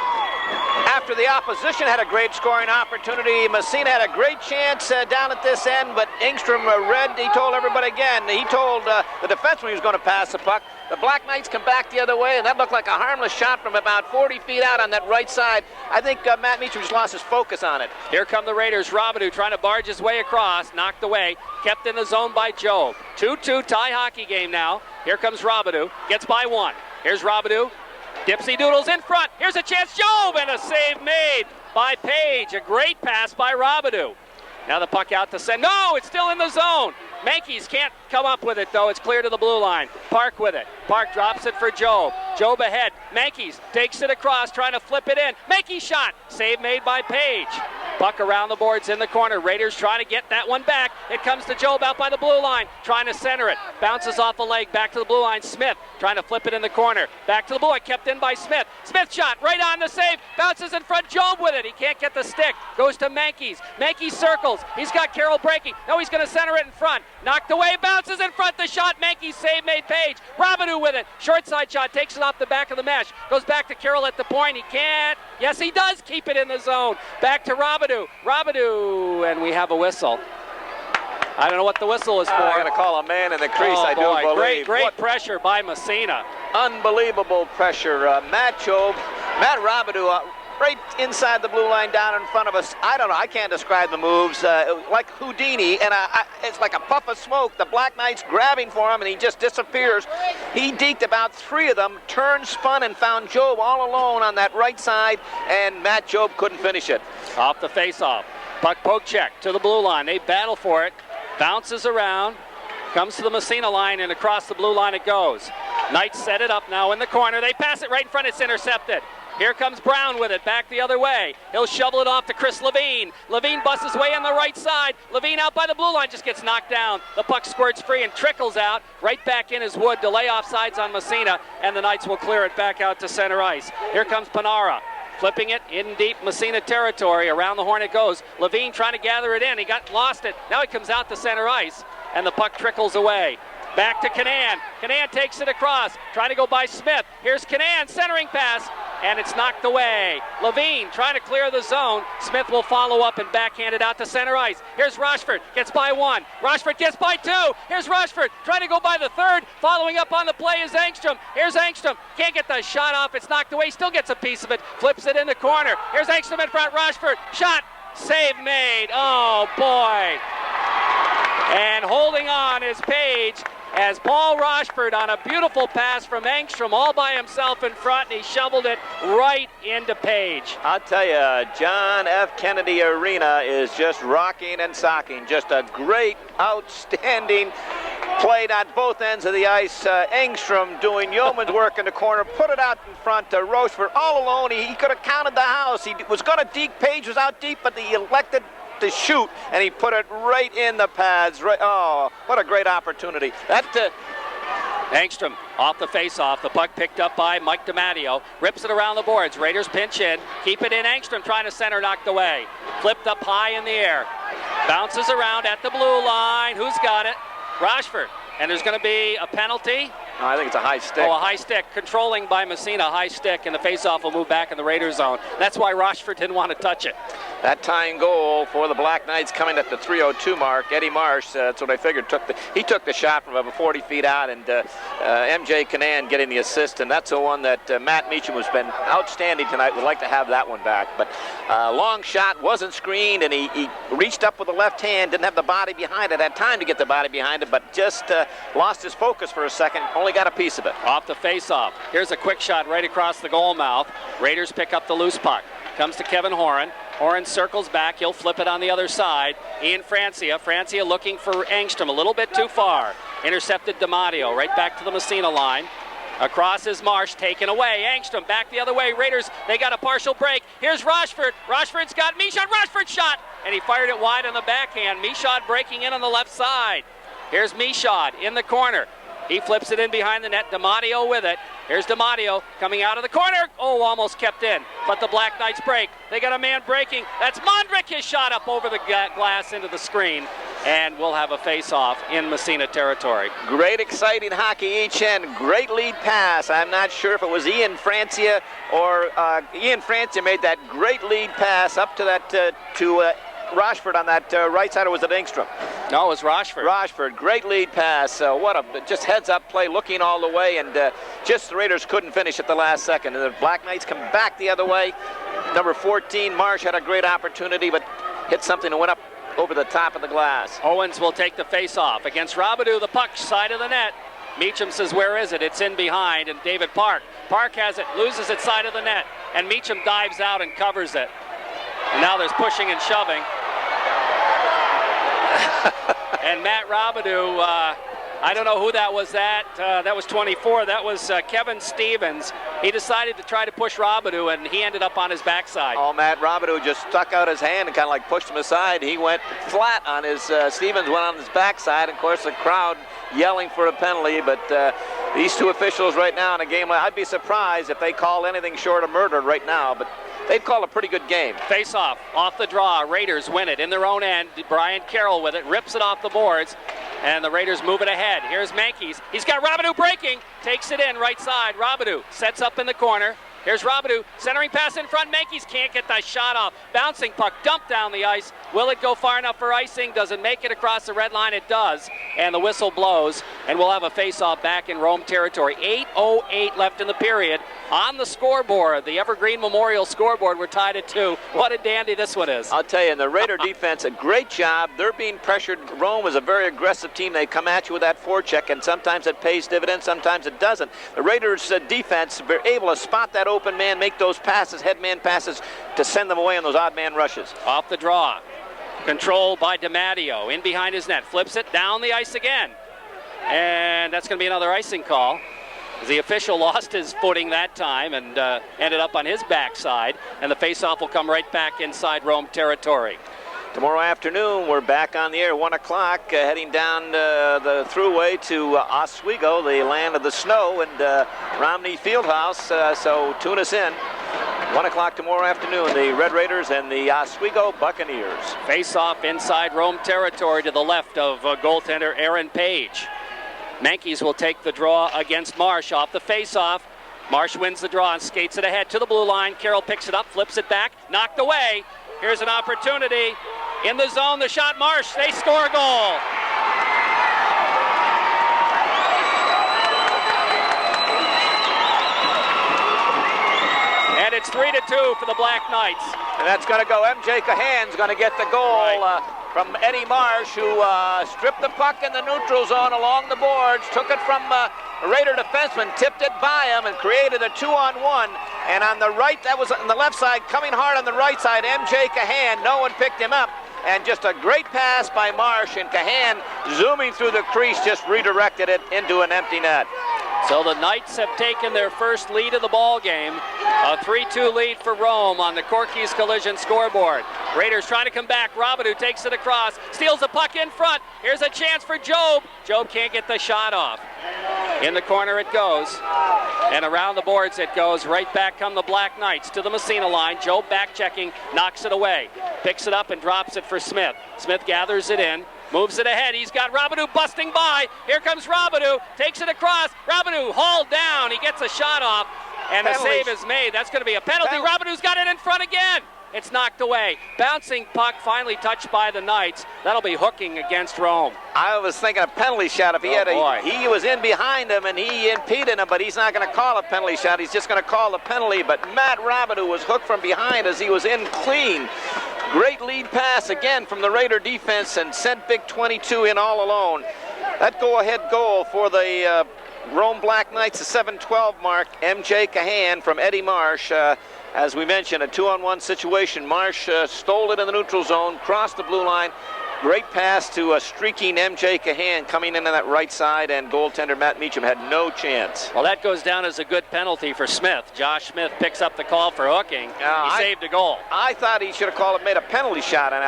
after the opposition had a great scoring opportunity. Massena had a great chance down at this end, but Angstrom he told everybody again, he told the defenseman he was going to pass the puck. The Black Knights come back the other way, and that looked like a harmless shot from about 40 feet out on that right side. I think Matt Meacham just lost his focus on it. Here come the Raiders. Robidoux trying to barge his way across, knocked away, kept in the zone by Jobe. 2-2 tie hockey game now. Here comes Robidoux, gets by one. Here's Robidoux. Dipsy Doodles in front. Here's a chance. Jobe, and a save made by Page. A great pass by Robidoux. Now the puck out to center. No, it's still in the zone. Mankeys can't come up with it, though. It's clear to the blue line. Park with it. Park drops it for Jobe. Jobe ahead. Mankeys takes it across, trying to flip it in. Mankey shot. Save made by Page. Puck around the boards in the corner. Raiders trying to get that one back. It comes to Jobe out by the blue line, trying to center it. Bounces off a leg, back to the blue line. Smith trying to flip it in the corner. Back to the blue line, kept in by Smith. Smith shot right on the save. Bounces in front. Jobe with it. He can't get the stick. Goes to Mankies. Mankies circles. He's got Carroll breaking. No, he's going to center it in front. Knocked away. Bounces in front. The shot. Mankies save made Page. Robidoux with it. Short side shot. Takes it off the back of the mesh. Goes back to Carroll at the point. He can't. Yes, he does keep it in the zone. Back to Robidoux. Robidoux. And we have a whistle. I don't know what the whistle is for. I'm going to call a man in the crease, I do believe. Great pressure by Massena. Unbelievable pressure. Matt Robidoux, right inside the blue line down in front of us. I don't know. I can't describe the moves. Like Houdini, and it's like a puff of smoke. The Black Knights grabbing for him, and he just disappears. He deked about 3 of them, turned, spun, and found Jobe all alone on that right side, and Matt Jobe couldn't finish it. Off the face-off. Puck poke check to the blue line. They battle for it. Bounces around. Comes to the Massena line, and across the blue line it goes. Knights set it up now in the corner. They pass it right in front. It's intercepted. Here comes Brown with it, back the other way. He'll shovel it off to Chris Levine. Levine busts his way on the right side. Levine out by the blue line, just gets knocked down. The puck squirts free and trickles out. Right back in is Wood to lay off sides on Massena, and the Knights will clear it back out to center ice. Here comes Panara. Flipping it in deep Massena territory. Around the horn it goes. Levine trying to gather it in. He lost it. Now he comes out to center ice, and the puck trickles away. Back to Canan. Canan takes it across. Trying to go by Smith. Here's Canan, centering pass, and it's knocked away. Levine trying to clear the zone. Smith will follow up and backhand it out to center ice. Here's Rochford. Gets by 1. Rochford gets by 2. Here's Rochford trying to go by the 3rd. Following up on the play is Engstrom. Here's Engstrom. Can't get the shot off. It's knocked away. Still gets a piece of it. Flips it in the corner. Here's Engstrom in front. Rochford. Shot. Save made. Oh, boy. And holding on is Page, as Paul Rochford on a beautiful pass from Engstrom all by himself in front, and he shoveled it right into Page. I'll tell you, John F. Kennedy Arena is just rocking and socking. Just a great, outstanding play on both ends of the ice. Engstrom doing yeoman's work in the corner, put it out in front to Rochford all alone. He could have counted the house. He was going to deke. Page was out deep, but he elected to shoot, and he put it right in the pads. Right, oh, what a great opportunity. Engstrom off the face-off. The puck picked up by Mike DiMatteo. Rips it around the boards. Raiders pinch in. Keep it in. Engstrom trying to center, knocked away. Flipped up high in the air. Bounces around at the blue line. Who's got it? Rochford. And there's going to be a penalty. No, I think it's a high stick. Oh, a high stick. Controlling by Massena, high stick, and the face-off will move back in the Raiders zone. That's why Rochford didn't want to touch it. That tying goal for the Black Knights coming at the 3:02 mark. Eddie Marsh, that's what I figured, he took the shot from about 40 feet out, and MJ Canan getting the assist, and that's the one that Matt Meacham has been outstanding tonight. Would like to have that one back, but long shot, wasn't screened, and he reached up with the left hand, didn't have the body behind it, had time to get the body behind it, but just lost his focus for a second, only got a piece of it. Off the face-off. Here's a quick shot right across the goal mouth. Raiders pick up the loose puck. Comes to Kevin Horan. Horan circles back. He'll flip it on the other side. Ian Francia. Francia looking for Engstrom a little bit too far. Intercepted DiMatteo right back to the Massena line. Across is Marsh, taken away. Engstrom back the other way. Raiders, they got a partial break. Here's Rochford. Rochford's got Michaud. Rochford shot, and he fired it wide on the backhand. Michaud breaking in on the left side. Here's Michaud in the corner. He flips it in behind the net. DiMatteo with it. Here's DiMatteo coming out of the corner. Oh, almost kept in. But the Black Knights break. They got a man breaking. That's Mondrick. His shot up over the glass into the screen. And we'll have a face-off in Massena territory. Great, exciting hockey each end. Great lead pass. I'm not sure if it was Ian Francia or Ian Francia made that great lead pass up to that to Rochford on that right side, or was it Engstrom? No, it was Rochford. Rochford, great lead pass. What a just heads-up play, looking all the way, and just the Raiders couldn't finish at the last second. And the Black Knights come back the other way. Number 14, Marsh, had a great opportunity, but hit something and went up over the top of the glass. Owens will take the face-off against Robidoux, the puck side of the net. Meacham says, where is it? It's in behind, and David Park. Park has it, loses it side of the net, and Meacham dives out and covers it. And now there's pushing and shoving. And Matt Robidoux, I don't know who that was that was 24. That was Kevin Stevens. he decided to try to push Robidoux, and he ended up on his backside. Oh, Matt Robidoux just stuck out his hand and kind of like pushed him aside. He went flat on his, Stevens went on his backside. Of course, the crowd yelling for a penalty, but these two officials right now in a game, I'd be surprised if they call anything short of murder right now, but they'd call a pretty good game. Face-off, off the draw. Raiders win it in their own end. Brian Carroll with it, rips it off the boards, and the Raiders move it ahead. Here's Mankies. He's got Robidoux breaking. Takes it in, right side. Robidoux sets up in the corner. Here's Robidoux, centering pass in front. Mankies can't get the shot off. Bouncing puck dumped down the ice. Will it go far enough for icing? Does it make it across the red line? It does. And the whistle blows, and we'll have a face-off back in Rome territory. 8:08 left in the period. On the scoreboard, the Evergreen Memorial scoreboard, we're tied at 2. What a dandy this one is. I'll tell you, and the Raider defense, a great job. They're being pressured. Rome is a very aggressive team. They come at you with that forecheck, and sometimes it pays dividends, sometimes it doesn't. The Raiders' defense were able to spot that open man, make those passes, head man passes, to send them away on those odd man rushes. Off the draw. Controlled by DiMatteo. In behind his net. Flips it down the ice again. And that's going to be another icing call. The official lost his footing that time and ended up on his backside. And the faceoff will come right back inside Rome territory. Tomorrow afternoon, we're back on the air, 1 o'clock, heading down the thruway to Oswego, the land of the snow, and Romney Fieldhouse. So tune us in. 1 o'clock tomorrow afternoon, the Red Raiders and the Oswego Buccaneers. Face-off inside Rome territory to the left of goaltender Aaron Page. Mankies will take the draw against Marsh off the face-off. Marsh wins the draw and skates it ahead to the blue line. Carroll picks it up, flips it back, knocked away. Here's an opportunity. In the zone, the shot, Marsh. They score a goal. And it's 3-2 for the Black Knights. And that's going to go. MJ Cahan's going to get the goal from Eddie Marsh, who stripped the puck in the neutral zone along the boards, took it from a Raider defenseman, tipped it by him, and created a 2-on-1. And on the right, that was on the left side, coming hard on the right side, MJ Cahan. No one picked him up. And just a great pass by Marsh, and Cahan, zooming through the crease, just redirected it into an empty net. So the Knights have taken their first lead of the ball game. A 3-2 lead for Rome on the Corky's Collision scoreboard. Raiders trying to come back. Robidoux takes it across, steals the puck in front. Here's a chance for Job. Job can't get the shot off. In the corner it goes, and around the boards it goes. Right back come the Black Knights to the Massena line. Job back checking, knocks it away. Picks it up and drops it for Smith. Smith gathers it in. Moves it ahead. He's got Robidoux busting by. Here comes Robidoux. Takes it across. Robidoux hauled down. He gets a shot off, and the save is made. That's going to be a penalty. Robidoux's got it in front again. It's knocked away. Bouncing puck finally touched by the Knights. That'll be hooking against Rome. I was thinking a penalty shot if he had he was in behind him and he impeded him, but he's not going to call a penalty shot. He's just going to call the penalty. But Matt Robidoux was hooked from behind as he was in clean. Great lead pass again from the Raider defense and sent Big 22 in all alone. That go-ahead goal for the Rome Black Knights, the 7-12 mark. MJ Cahan from Eddie Marsh. As we mentioned, a 2-on-1 situation. Marsh stole it in the neutral zone, crossed the blue line. Great pass to a streaking MJ Cahan coming in on that right side, and goaltender Matt Meacham had no chance. Well, that goes down as a good penalty for Smith. Josh Smith picks up the call for hooking. He saved a goal. I thought he should have called it, made a penalty shot, and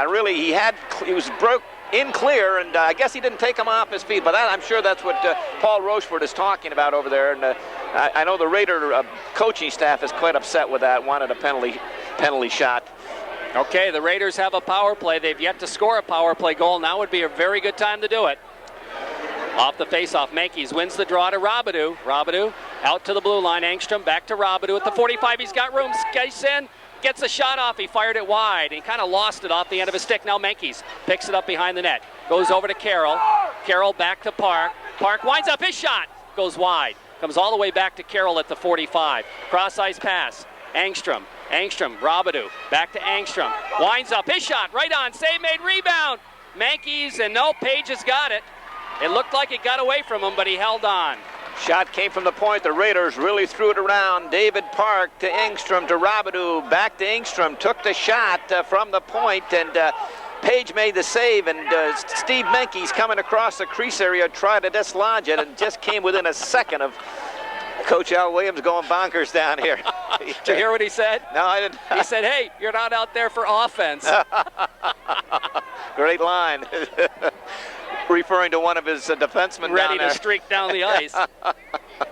he was broke in clear, and I guess he didn't take him off his feet, but I'm sure that's what Paul Rochefort is talking about over there, and I know the Raider coaching staff is quite upset with that, wanted a penalty shot. Okay, the Raiders have a power play. They've yet to score a power play goal. Now would be a very good time to do it. Off the faceoff, Mankies wins the draw to Robidoux. Robidoux out to the blue line. Angstrom back to Robidoux at the 45. He's got room. Skates in. Gets a shot off. He fired it wide. He kind of lost it off the end of his stick. Now Mankies picks it up behind the net. Goes over to Carroll. Carroll back to Park. Park winds up his shot. Goes wide. Comes all the way back to Carroll at the 45. Cross-ice pass. Angstrom, Robidoux, back to Angstrom. Winds up his shot. Right on. Save made. Rebound. Mankies, and no, Page has got it. It looked like it got away from him, but he held on. Shot came from the point. The Raiders really threw it around. David Park to Engstrom to Robidoux. Back to Engstrom. Took the shot from the point, and Page made the save. And Steve Mankies coming across the crease area tried to dislodge it and just came within a second of Coach Al Williams going bonkers down here. Did you hear what he said? No, I didn't. He said, hey, you're not out there for offense. Great line. Referring to one of his defensemen Ready down there. to streak down the ice.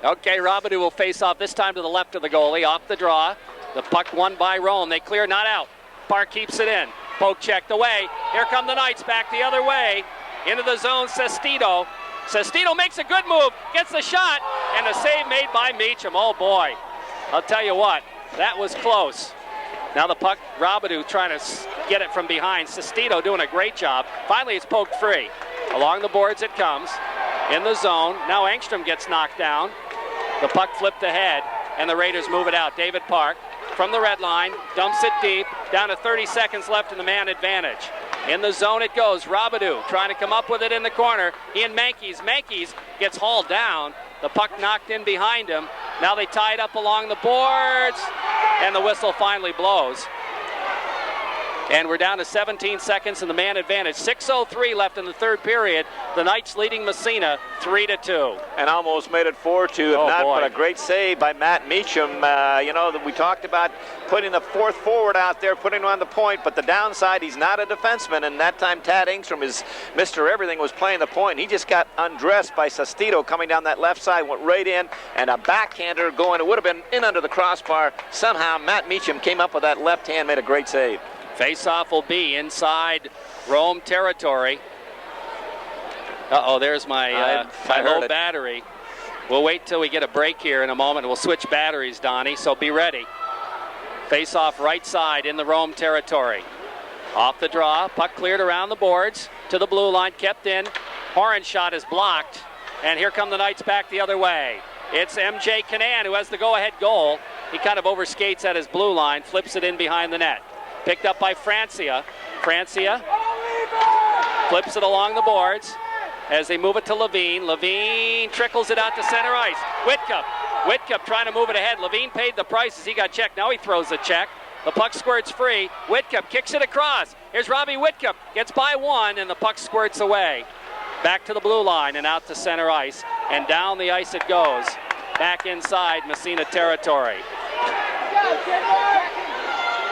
Okay, Robidoux will face off this time to the left of the goalie, off the draw. The puck won by Rome. They clear, not out. Park keeps it in. Poke checked away. Here come the Knights back the other way. Into the zone, Sestito. Sestito makes a good move, gets the shot, and a save made by Meacham. Oh boy, I'll tell you what, that was close. Now the puck, Robidoux trying to get it from behind. Sestito doing a great job. Finally it's poked free. Along the boards it comes, in the zone. Now Engstrom gets knocked down. The puck flipped ahead, and the Raiders move it out. David Park from the red line, dumps it deep, down to 30 seconds left in the man advantage. In the zone it goes. Robidoux trying to come up with it in the corner. Ian Mankies. Mankies gets hauled down. The puck knocked in behind him. Now they tie it up along the boards, and the whistle finally blows. And we're down to 17 seconds in the man advantage. 6:03 left in the third period. The Knights leading Massena 3-2. And almost made it 4-2, if not, but a great save by Matt Meacham. You know, we talked about putting the fourth forward out there, putting him on the point, but the downside, he's not a defenseman, and that time Tad Engstrom, is Mr. Everything, was playing the point. He just got undressed by Sestito coming down that left side, went right in, and a backhander going. It would have been in under the crossbar. Somehow Matt Meacham came up with that left hand, made a great save. Face-off will be inside Rome territory. Uh-oh, there's my low battery. We'll wait till we get a break here in a moment. We'll switch batteries, Donnie, so be ready. Face-off right side in the Rome territory. Off the draw, puck cleared around the boards to the blue line, kept in. Horan's shot is blocked, and here come the Knights back the other way. It's M.J. Canan who has the go-ahead goal. He kind of overskates at his blue line, flips it in behind the net. Picked up by Francia. Francia flips it along the boards as they move it to Levine. Levine trickles it out to center ice. Whitcup trying to move it ahead. Levine paid the price as he got checked. Now he throws the check. The puck squirts free. Whitcup kicks it across. Here's Robbie Whitcup. Gets by one, and the puck squirts away. Back to the blue line and out to center ice. And down the ice it goes. Back inside Massena territory.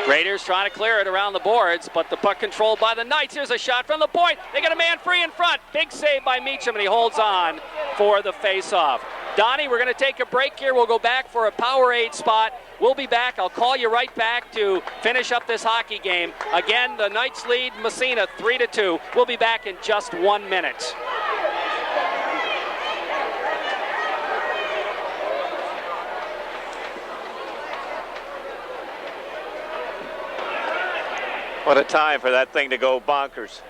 Raiders trying to clear it around the boards, but the puck controlled by the Knights. Here's a shot from the point. They got a man free in front. Big save by Meacham, and he holds on for the face-off. Donnie, we're going to take a break here. We'll go back for a Powerade spot. We'll be back. I'll call you right back to finish up this hockey game. Again, the Knights lead Massena 3-2. We'll be back in just 1 minute. What a time for that thing to go bonkers.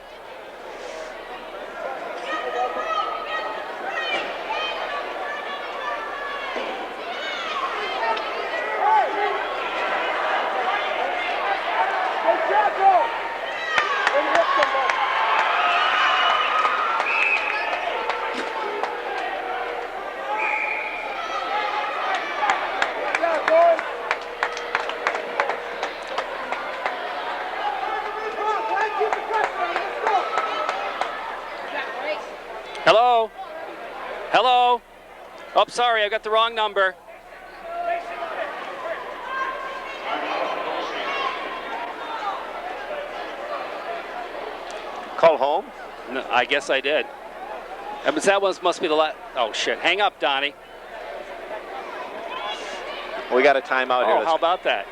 Hello? Hello? Oh, sorry, I got the wrong number. Call home? No, I guess I did. That one must be the last. Oh, shit. Hang up, Donnie. We got a timeout here. Oh, how about that?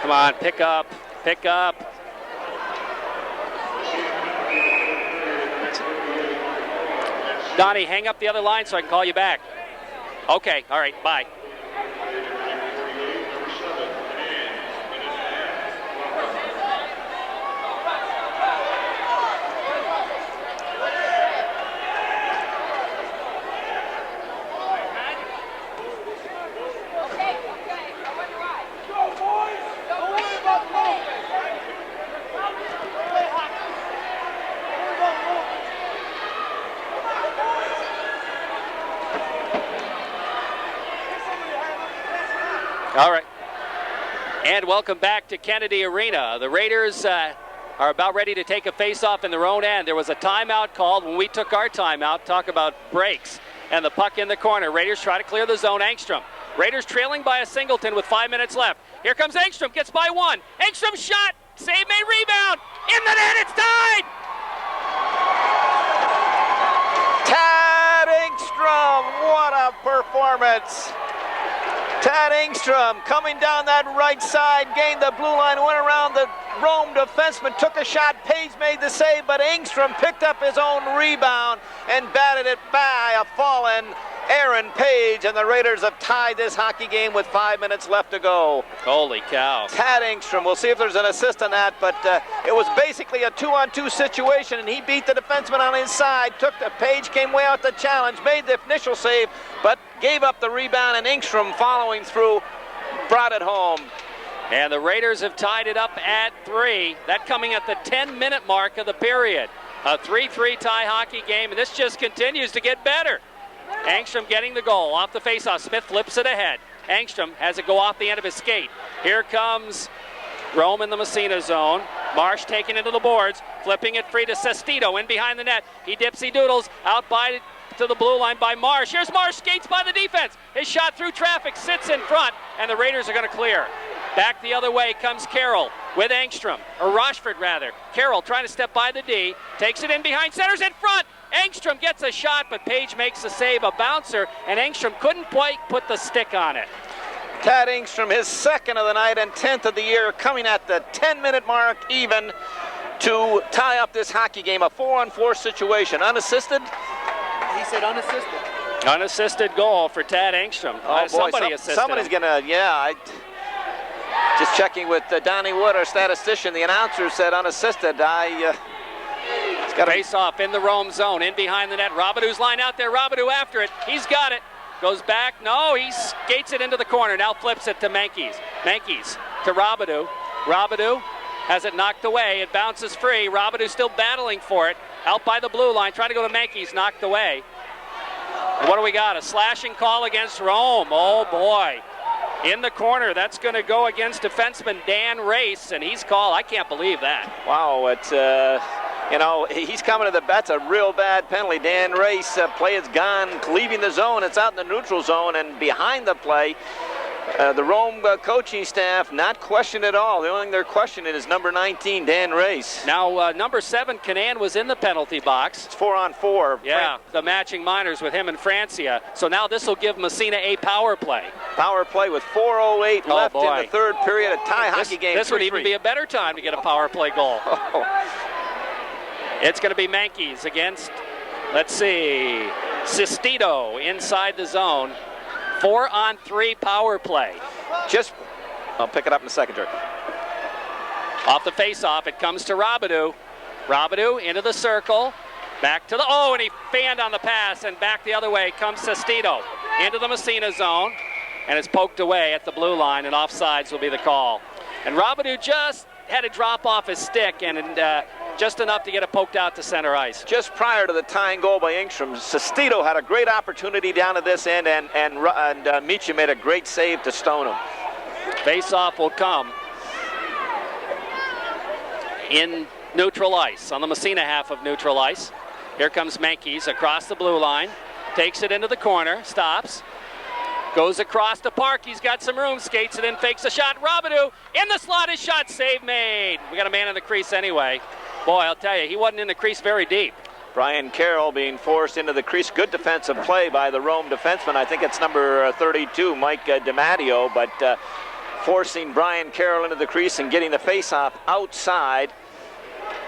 Come on, pick up, pick up. Donnie, hang up the other line so I can call you back. Okay, all right, bye. All right. And welcome back to Kennedy Arena. The Raiders are about ready to take a face-off in their own end. There was a timeout called when we took our timeout. Talk about breaks. And the puck in the corner. Raiders try to clear the zone. Engstrom. Raiders trailing by a singleton with 5 minutes left. Here comes Engstrom. Gets by one. Engstrom shot. Save made, rebound. In the net. It's tied. Tad Engstrom. What a performance. Tad Engstrom coming down that right side, gained the blue line, went around the Rome defenseman, took a shot. Page made the save, but Engstrom picked up his own rebound and batted it by a fallen Aaron Page, and the Raiders have tied this hockey game with 5 minutes left to go. Holy cow. Tad Engstrom, we'll see if there's an assist on that, but it was basically a 2-on-2 situation, and he beat the defenseman on his side, took the Page, came way out the challenge, made the initial save, but gave up the rebound, and Engstrom following through brought it home. And the Raiders have tied it up at 3. That coming at the 10-minute mark of the period. A 3-3 tie hockey game, and this just continues to get better. Engstrom getting the goal off the faceoff. Smith flips it ahead. Engstrom has it go off the end of his skate. Here comes Rome in the Massena zone. Marsh taking it to the boards, flipping it free to Sestito in behind the net. He dips, he doodles, out by to the blue line by Marsh. Here's Marsh, skates by the defense. His shot through traffic, sits in front, and the Raiders are going to clear. Back the other way comes Carroll with Engstrom, or Rochford rather. Carroll trying to step by the D, takes it in behind, centers in front. Engstrom gets a shot, but Page makes the save, a bouncer, and Engstrom couldn't quite put the stick on it. Tad Engstrom, his second of the night and 10th of the year, coming at the 10-minute mark even to tie up this hockey game. A 4-on-4 situation, unassisted? He said unassisted. Unassisted goal for Tad Engstrom. Oh, boy, somebody assisted somebody's him. gonna, just checking with Donnie Wood, our statistician. The announcer said unassisted. It's got Face off in the Rome zone, in behind the net. Robidoux line out there. Robidoux after it. He's got it. Goes back. No, he skates it into the corner. Now flips it to Menkes. Menkes to Robidoux. Robidoux has it knocked away. It bounces free. Robidoux still battling for it. Out by the blue line, trying to go to Menkes. Knocked away. And what do we got? A slashing call against Rome. Oh, boy. In the corner, that's going to go against defenseman Dan Race, and he's called. I can't believe that. Wow, it's, he's coming to the, that's a real bad penalty. Dan Race, play is gone, leaving the zone. It's out in the neutral zone, and behind the play, the Rome coaching staff not questioned at all. The only thing they're questioning is number 19, Dan Race. Now, number 7, Canan, was in the penalty box. It's 4-on-4. Yeah, the matching minors with him and Francia. So now this will give Massena a power play. Power play with 4:08 left in the third period. A tie hockey game. This would even be a better time to get a power play goal. It's going to be Menkes against, let's see, Sestito inside the zone. 4-on-3 power play. I'll pick it up in a second, Jerk. Off the face-off, it comes to Robidoux. Robidoux into the circle. Back to the, and he fanned on the pass, and back the other way comes Sestito. Into the Massena zone, and it's poked away at the blue line, and offsides will be the call. And Robidoux just had to drop off his stick, and just enough to get it poked out to center ice. Just prior to the tying goal by Engstrom, Sestito had a great opportunity down at this end, and Micha made a great save to stone him. Face-off will come in neutral ice, on the Massena half of neutral ice. Here comes Menkes across the blue line, takes it into the corner, stops, goes across to Park. He's got some room, skates it in, fakes a shot. Robidoux in the slot, his shot, save made. We got a man in the crease anyway. Boy, I'll tell you, he wasn't in the crease very deep. Brian Carroll being forced into the crease. Good defensive play by the Rome defenseman. I think it's number 32, Mike DiMatteo, but forcing Brian Carroll into the crease and getting the face-off outside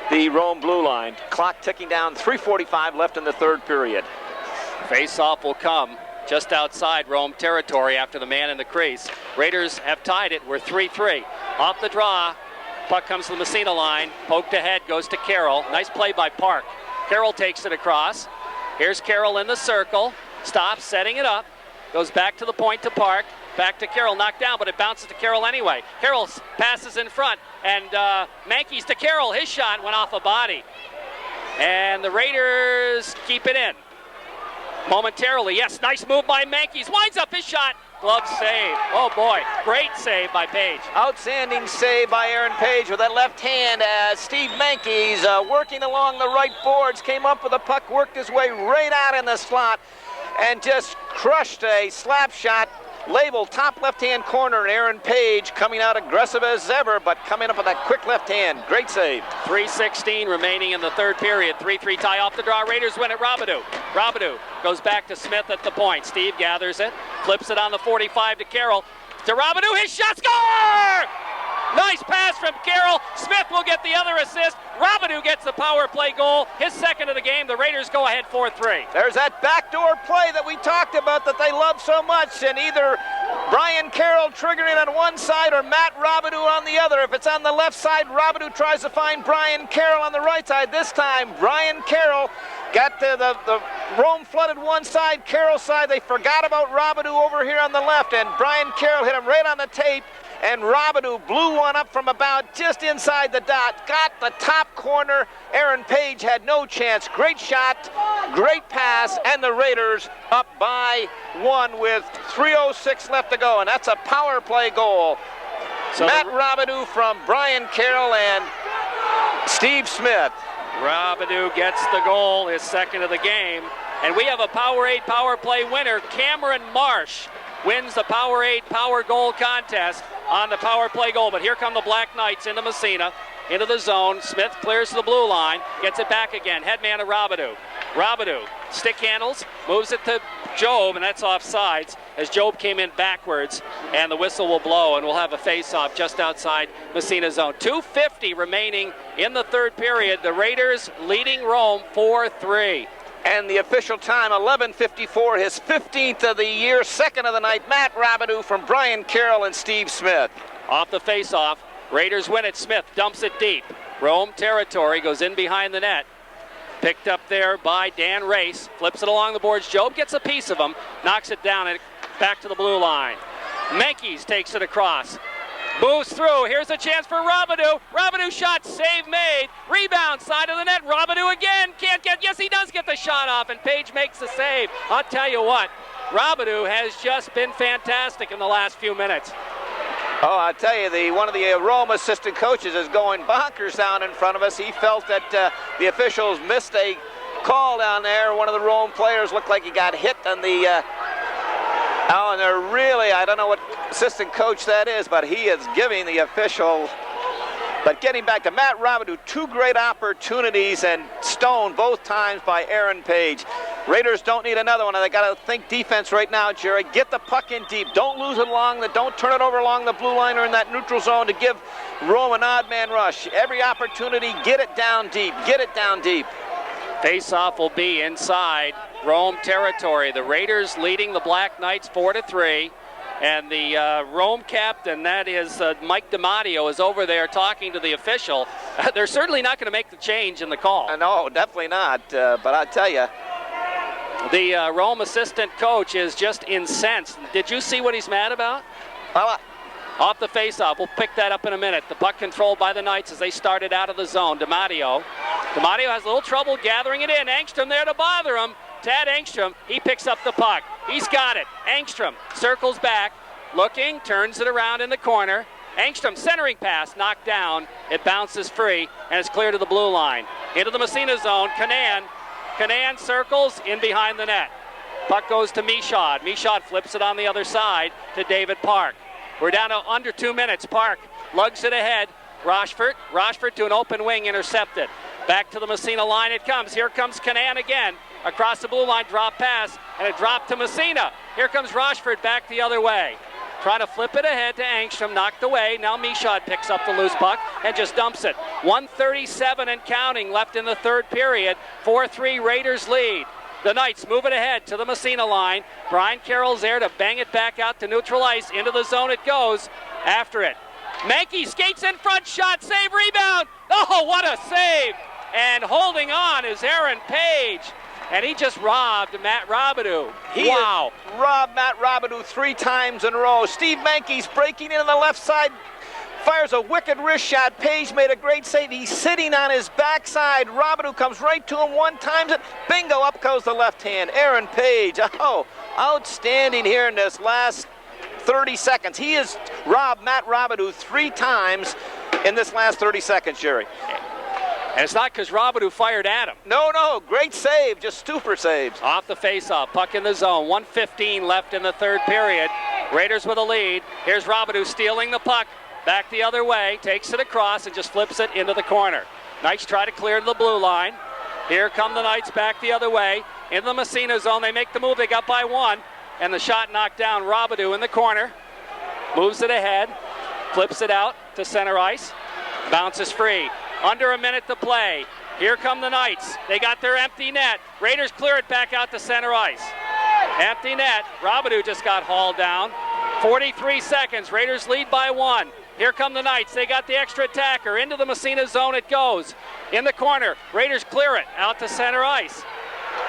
the Rome blue line. Clock ticking down, 3:45 left in the third period. Face-off will come just outside Rome territory after the man in the crease. Raiders have tied it. We're 3-3. Off the draw, puck comes to the Massena line. Poked ahead, goes to Carroll. Nice play by Park. Carroll takes it across. Here's Carroll in the circle. Stops, setting it up. Goes back to the point to Park. Back to Carroll, knocked down, but it bounces to Carroll anyway. Carroll passes in front, and Menkes to Carroll. His shot went off a body. And the Raiders keep it in. momentarily. Yes, nice move by Mankies. Winds up his shot. Glove save. Oh boy, great save by Page. Outstanding save by Aaron Page with that left hand as Steve Mankies working along the right boards, came up with the puck, worked his way right out in the slot, and just crushed a slap shot. Labeled top left-hand corner, and Aaron Page coming out aggressive as ever, but coming up with that quick left hand. Great save. 3:16 remaining in the third period. 3-3 tie off the draw. Raiders win it. Robidoux goes back to Smith at the point. Steve gathers it, flips it on the 45 to Carroll. To Robidoux, his shot, score! Nice pass from Carroll. Smith will get the other assist. Robidoux gets the power play goal, his second of the game. The Raiders go ahead 4-3. There's that backdoor play that we talked about that they love so much, and either Brian Carroll triggering on one side or Matt Robidoux on the other. If it's on the left side, Robidoux tries to find Brian Carroll on the right side. This time, Brian Carroll got the Rome flooded one side, Carroll's side. They forgot about Robidoux over here on the left, and Brian Carroll hit him right on the tape. And Robidoux blew one up from about just inside the dot, got the top corner. Aaron Page had no chance. Great shot, great pass, and the Raiders up by one with 3:06 left to go, and that's a power play goal. So Matt Robidoux from Brian Carroll and Steve Smith. Robidoux gets the goal, his second of the game. And we have a Powerade power play winner. Cameron Marsh wins the Powerade power goal contest on the power play goal. But here come the Black Knights into Massena, into the zone. Smith clears the blue line, gets it back again. Headman to Robidoux. Robidoux stick handles, moves it to Job, and that's offsides as Job came in backwards, and the whistle will blow, and we'll have a face-off just outside Massena zone. 2:50 remaining in the third period. The Raiders leading Rome 4-3. And the official time, 11:54, his 15th of the year, second of the night. Matt Robidoux from Brian Carroll and Steve Smith. Off the face-off, Raiders win it. Smith dumps it deep. Rome territory, goes in behind the net. Picked up there by Dan Race, flips it along the boards. Job gets a piece of him, knocks it down and back to the blue line. Mankies takes it across. Moves through. Here's a chance for Robidoux. Robidoux shot, save made. Rebound, side of the net. Robidoux again. Can't get. Yes, he does get the shot off, and Page makes the save. I'll tell you what, Robidoux has just been fantastic in the last few minutes. Oh, I tell you, one of the Rome assistant coaches is going bonkers down in front of us. He felt that the officials missed a call down there. One of the Rome players looked like he got hit on the. Oh, and they're really, I don't know what assistant coach that is, but he is giving the official. But getting back to Matt Robidoux, two great opportunities and stoned both times by Aaron Page. Raiders don't need another one. They got to think defense right now, Jerry. Get the puck in deep. Don't lose it don't turn it over along the blue line or in that neutral zone to give Rome an odd man rush. Every opportunity, get it down deep. Get it down deep. Face-off will be inside Rome territory. The Raiders leading the Black Knights 4-3. And the Rome captain, that is Mike DiMatteo, is over there talking to the official. They're certainly not going to make the change in the call. No, definitely not. But I tell you, the Rome assistant coach is just incensed. Did you see what he's mad about? Well, off the face-off. We'll pick that up in a minute. The puck controlled by the Knights as they started out of the zone. DiMatteo has a little trouble gathering it in. Angstrom there to bother him. Tad Angstrom, he picks up the puck. He's got it. Angstrom circles back, looking, turns it around in the corner. Angstrom centering pass, knocked down. It bounces free, and it's clear to the blue line. Into the Massena zone, Canan circles in behind the net. Puck goes to Michaud. Michaud flips it on the other side to David Park. We're down to under 2 minutes. Park lugs it ahead. Rochford to an open wing, intercepted. Back to the Massena line it comes. Here comes Canan again. Across the blue line, drop pass, and a drop to Massena. Here comes Rochford back the other way. Trying to flip it ahead to Angstrom, knocked away. Now Michaud picks up the loose puck and just dumps it. 1:37 and counting left in the third period. 4-3 Raiders lead. The Knights move it ahead to the Massena line. Brian Carroll's there to bang it back out to neutral ice. Into the zone it goes. After it, Mankey skates in front, shot, save, rebound. Oh, what a save! And holding on is Aaron Page. And he just robbed Matt Robidoux. Wow. Robbed Matt Robidoux 3 times in a row. Steve Mankies breaking in on the left side, fires a wicked wrist shot. Page made a great save. He's sitting on his backside. Robidoux comes right to him, one times it. Bingo, up goes the left hand. Aaron Page, oh, outstanding here in this last 30 seconds. He has robbed Matt Robidoux 3 times in this last 30 seconds, Jerry. And it's not because Robidoux fired at him. No, great save, just super saves. Off the faceoff, puck in the zone, 1:15 left in the third period. Raiders with a lead. Here's Robidoux stealing the puck, back the other way, takes it across and just flips it into the corner. Knights try to clear the blue line. Here come the Knights back the other way. In the Massena zone, they make the move, they got by 1, and the shot knocked down Robidoux in the corner. Moves it ahead, flips it out to center ice, bounces free. Under a minute to play. Here come the Knights. They got their empty net. Raiders clear it back out to center ice. Empty net. Robidoux just got hauled down. 43 seconds. Raiders lead by 1. Here come the Knights. They got the extra attacker. Into the Massena zone it goes. In the corner. Raiders clear it out to center ice.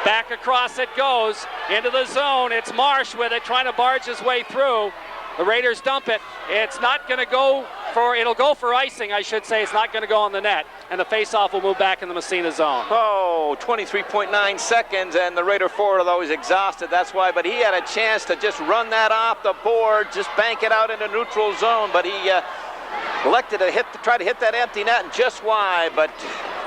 Back across it goes. Into the zone. It's Marsh with it, trying to barge his way through. The Raiders dump it. It's not going to go for, it'll go for icing, I should say. It's not going to go on the net. And the faceoff will move back in the Massena zone. Oh, 23.9 seconds, and the Raider forward, although he's exhausted, that's why. But he had a chance to just run that off the board, just bank it out into neutral zone. But he elected to try to hit that empty net, and just why. But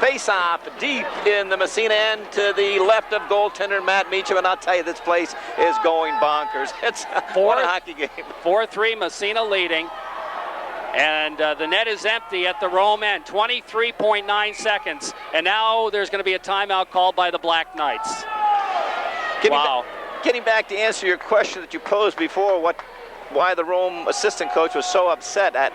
face-off deep in the Massena end to the left of goaltender Matt Meacham, and I'll tell you, this place is going bonkers. It's what a hockey game. 4-3 Massena leading, and the net is empty at the Rome end. 23.9 seconds, and now there's going to be a timeout called by the Black Knights. Getting back to answer your question that you posed before, why the Rome assistant coach was so upset at.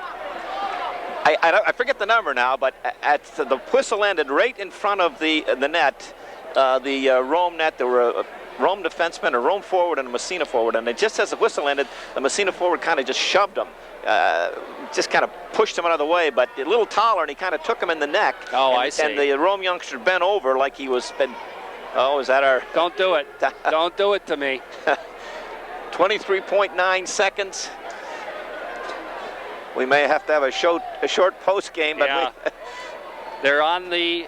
I forget the number now, but at the whistle ended right in front of the net, the Rome net. There were a Rome defenseman, a Rome forward, and a Massena forward. And just as the whistle ended, the Massena forward kind of just shoved him, just kind of pushed him out of the way. But a little taller, and he kind of took him in the neck. Oh, and, I see. And the Rome youngster bent over like he was been. Oh, is that our? Don't do it. Don't do it to me. 23.9 seconds. We may have to have a short post game, but yeah. They're on the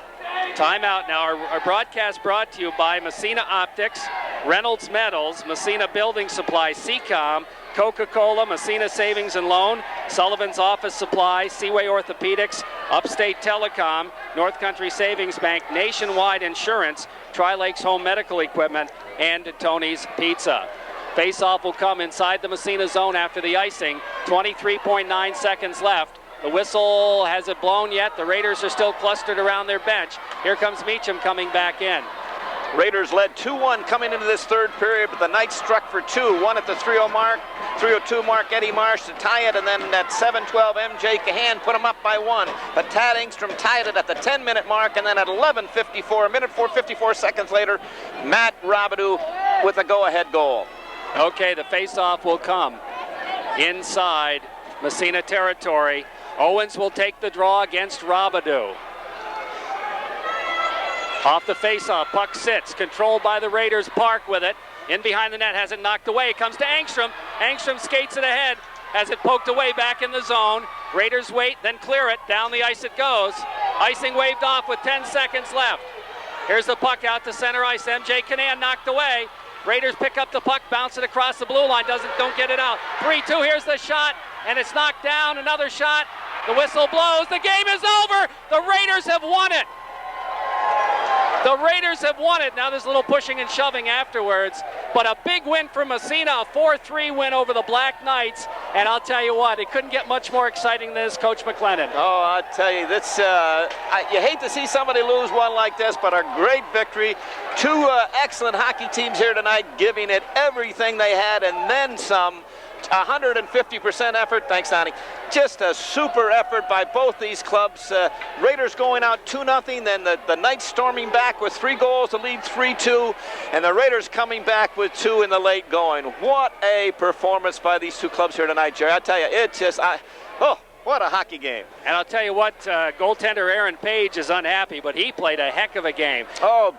timeout now. Our broadcast brought to you by Massena Optics, Reynolds Metals, Massena Building Supply, Seacom, Coca-Cola, Massena Savings and Loan, Sullivan's Office Supply, Seaway Orthopedics, Upstate Telecom, North Country Savings Bank, Nationwide Insurance, Tri-Lakes Home Medical Equipment, and Tony's Pizza. Face-off will come inside the Massena zone after the icing. 23.9 seconds left. The whistle hasn't blown yet. The Raiders are still clustered around their bench. Here comes Meacham coming back in. Raiders led 2-1 coming into this third period, but the Knights struck for 2. One at the 3:02 mark, Eddie Marsh to tie it, and then at 7:12, MJ Cahan put them up by 1. But Tad Engstrom tied it at the 10-minute mark, and then at 11:54, a minute 54 seconds later, Matt Robidoux with a go-ahead goal. Okay, the face-off will come inside Massena territory. Owens will take the draw against Robidoux. Off the face-off, puck sits, controlled by the Raiders. Park with it. In behind the net, has it knocked away. Comes to Engstrom. Engstrom skates it ahead, has it poked away back in the zone. Raiders wait, then clear it. Down the ice it goes. Icing waved off with 10 seconds left. Here's the puck out to center ice. MJ Canan knocked away. Raiders pick up the puck, bounce it across the blue line, don't get it out. 3-2, here's the shot, and it's knocked down. Another shot, the whistle blows, the game is over. The Raiders have won it. The Raiders have won it. Now there's a little pushing and shoving afterwards, but a big win for Massena, a 4-3 win over the Black Knights, and I'll tell you what, it couldn't get much more exciting than this, Coach McLennan. Oh, I'll tell you, this, you hate to see somebody lose one like this, but a great victory. 2 excellent hockey teams here tonight, giving it everything they had and then some. 150% effort. Thanks, Donnie. Just a super effort by both these clubs. Raiders going out 2-0, then the Knights storming back with 3 goals to lead 3-2, and the Raiders coming back with 2 in the late going. What a performance by these 2 clubs here tonight, Jerry. I tell you, it just, What a hockey game. And I'll tell you what, goaltender Aaron Page is unhappy, but he played a heck of a game. Oh,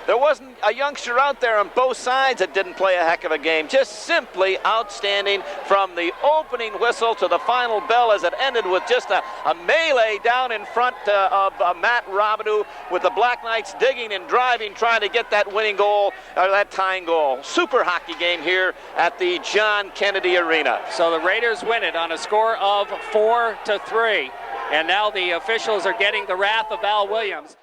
there wasn't a youngster out there on both sides that didn't play a heck of a game. Just simply outstanding from the opening whistle to the final bell as it ended with just a melee down in front of Matt Robidoux with the Black Knights digging and driving, trying to get that winning goal, or that tying goal. Super hockey game here at the John Kennedy Arena. So the Raiders win it on a score of 4-3. And now the officials are getting the wrath of Al Williams.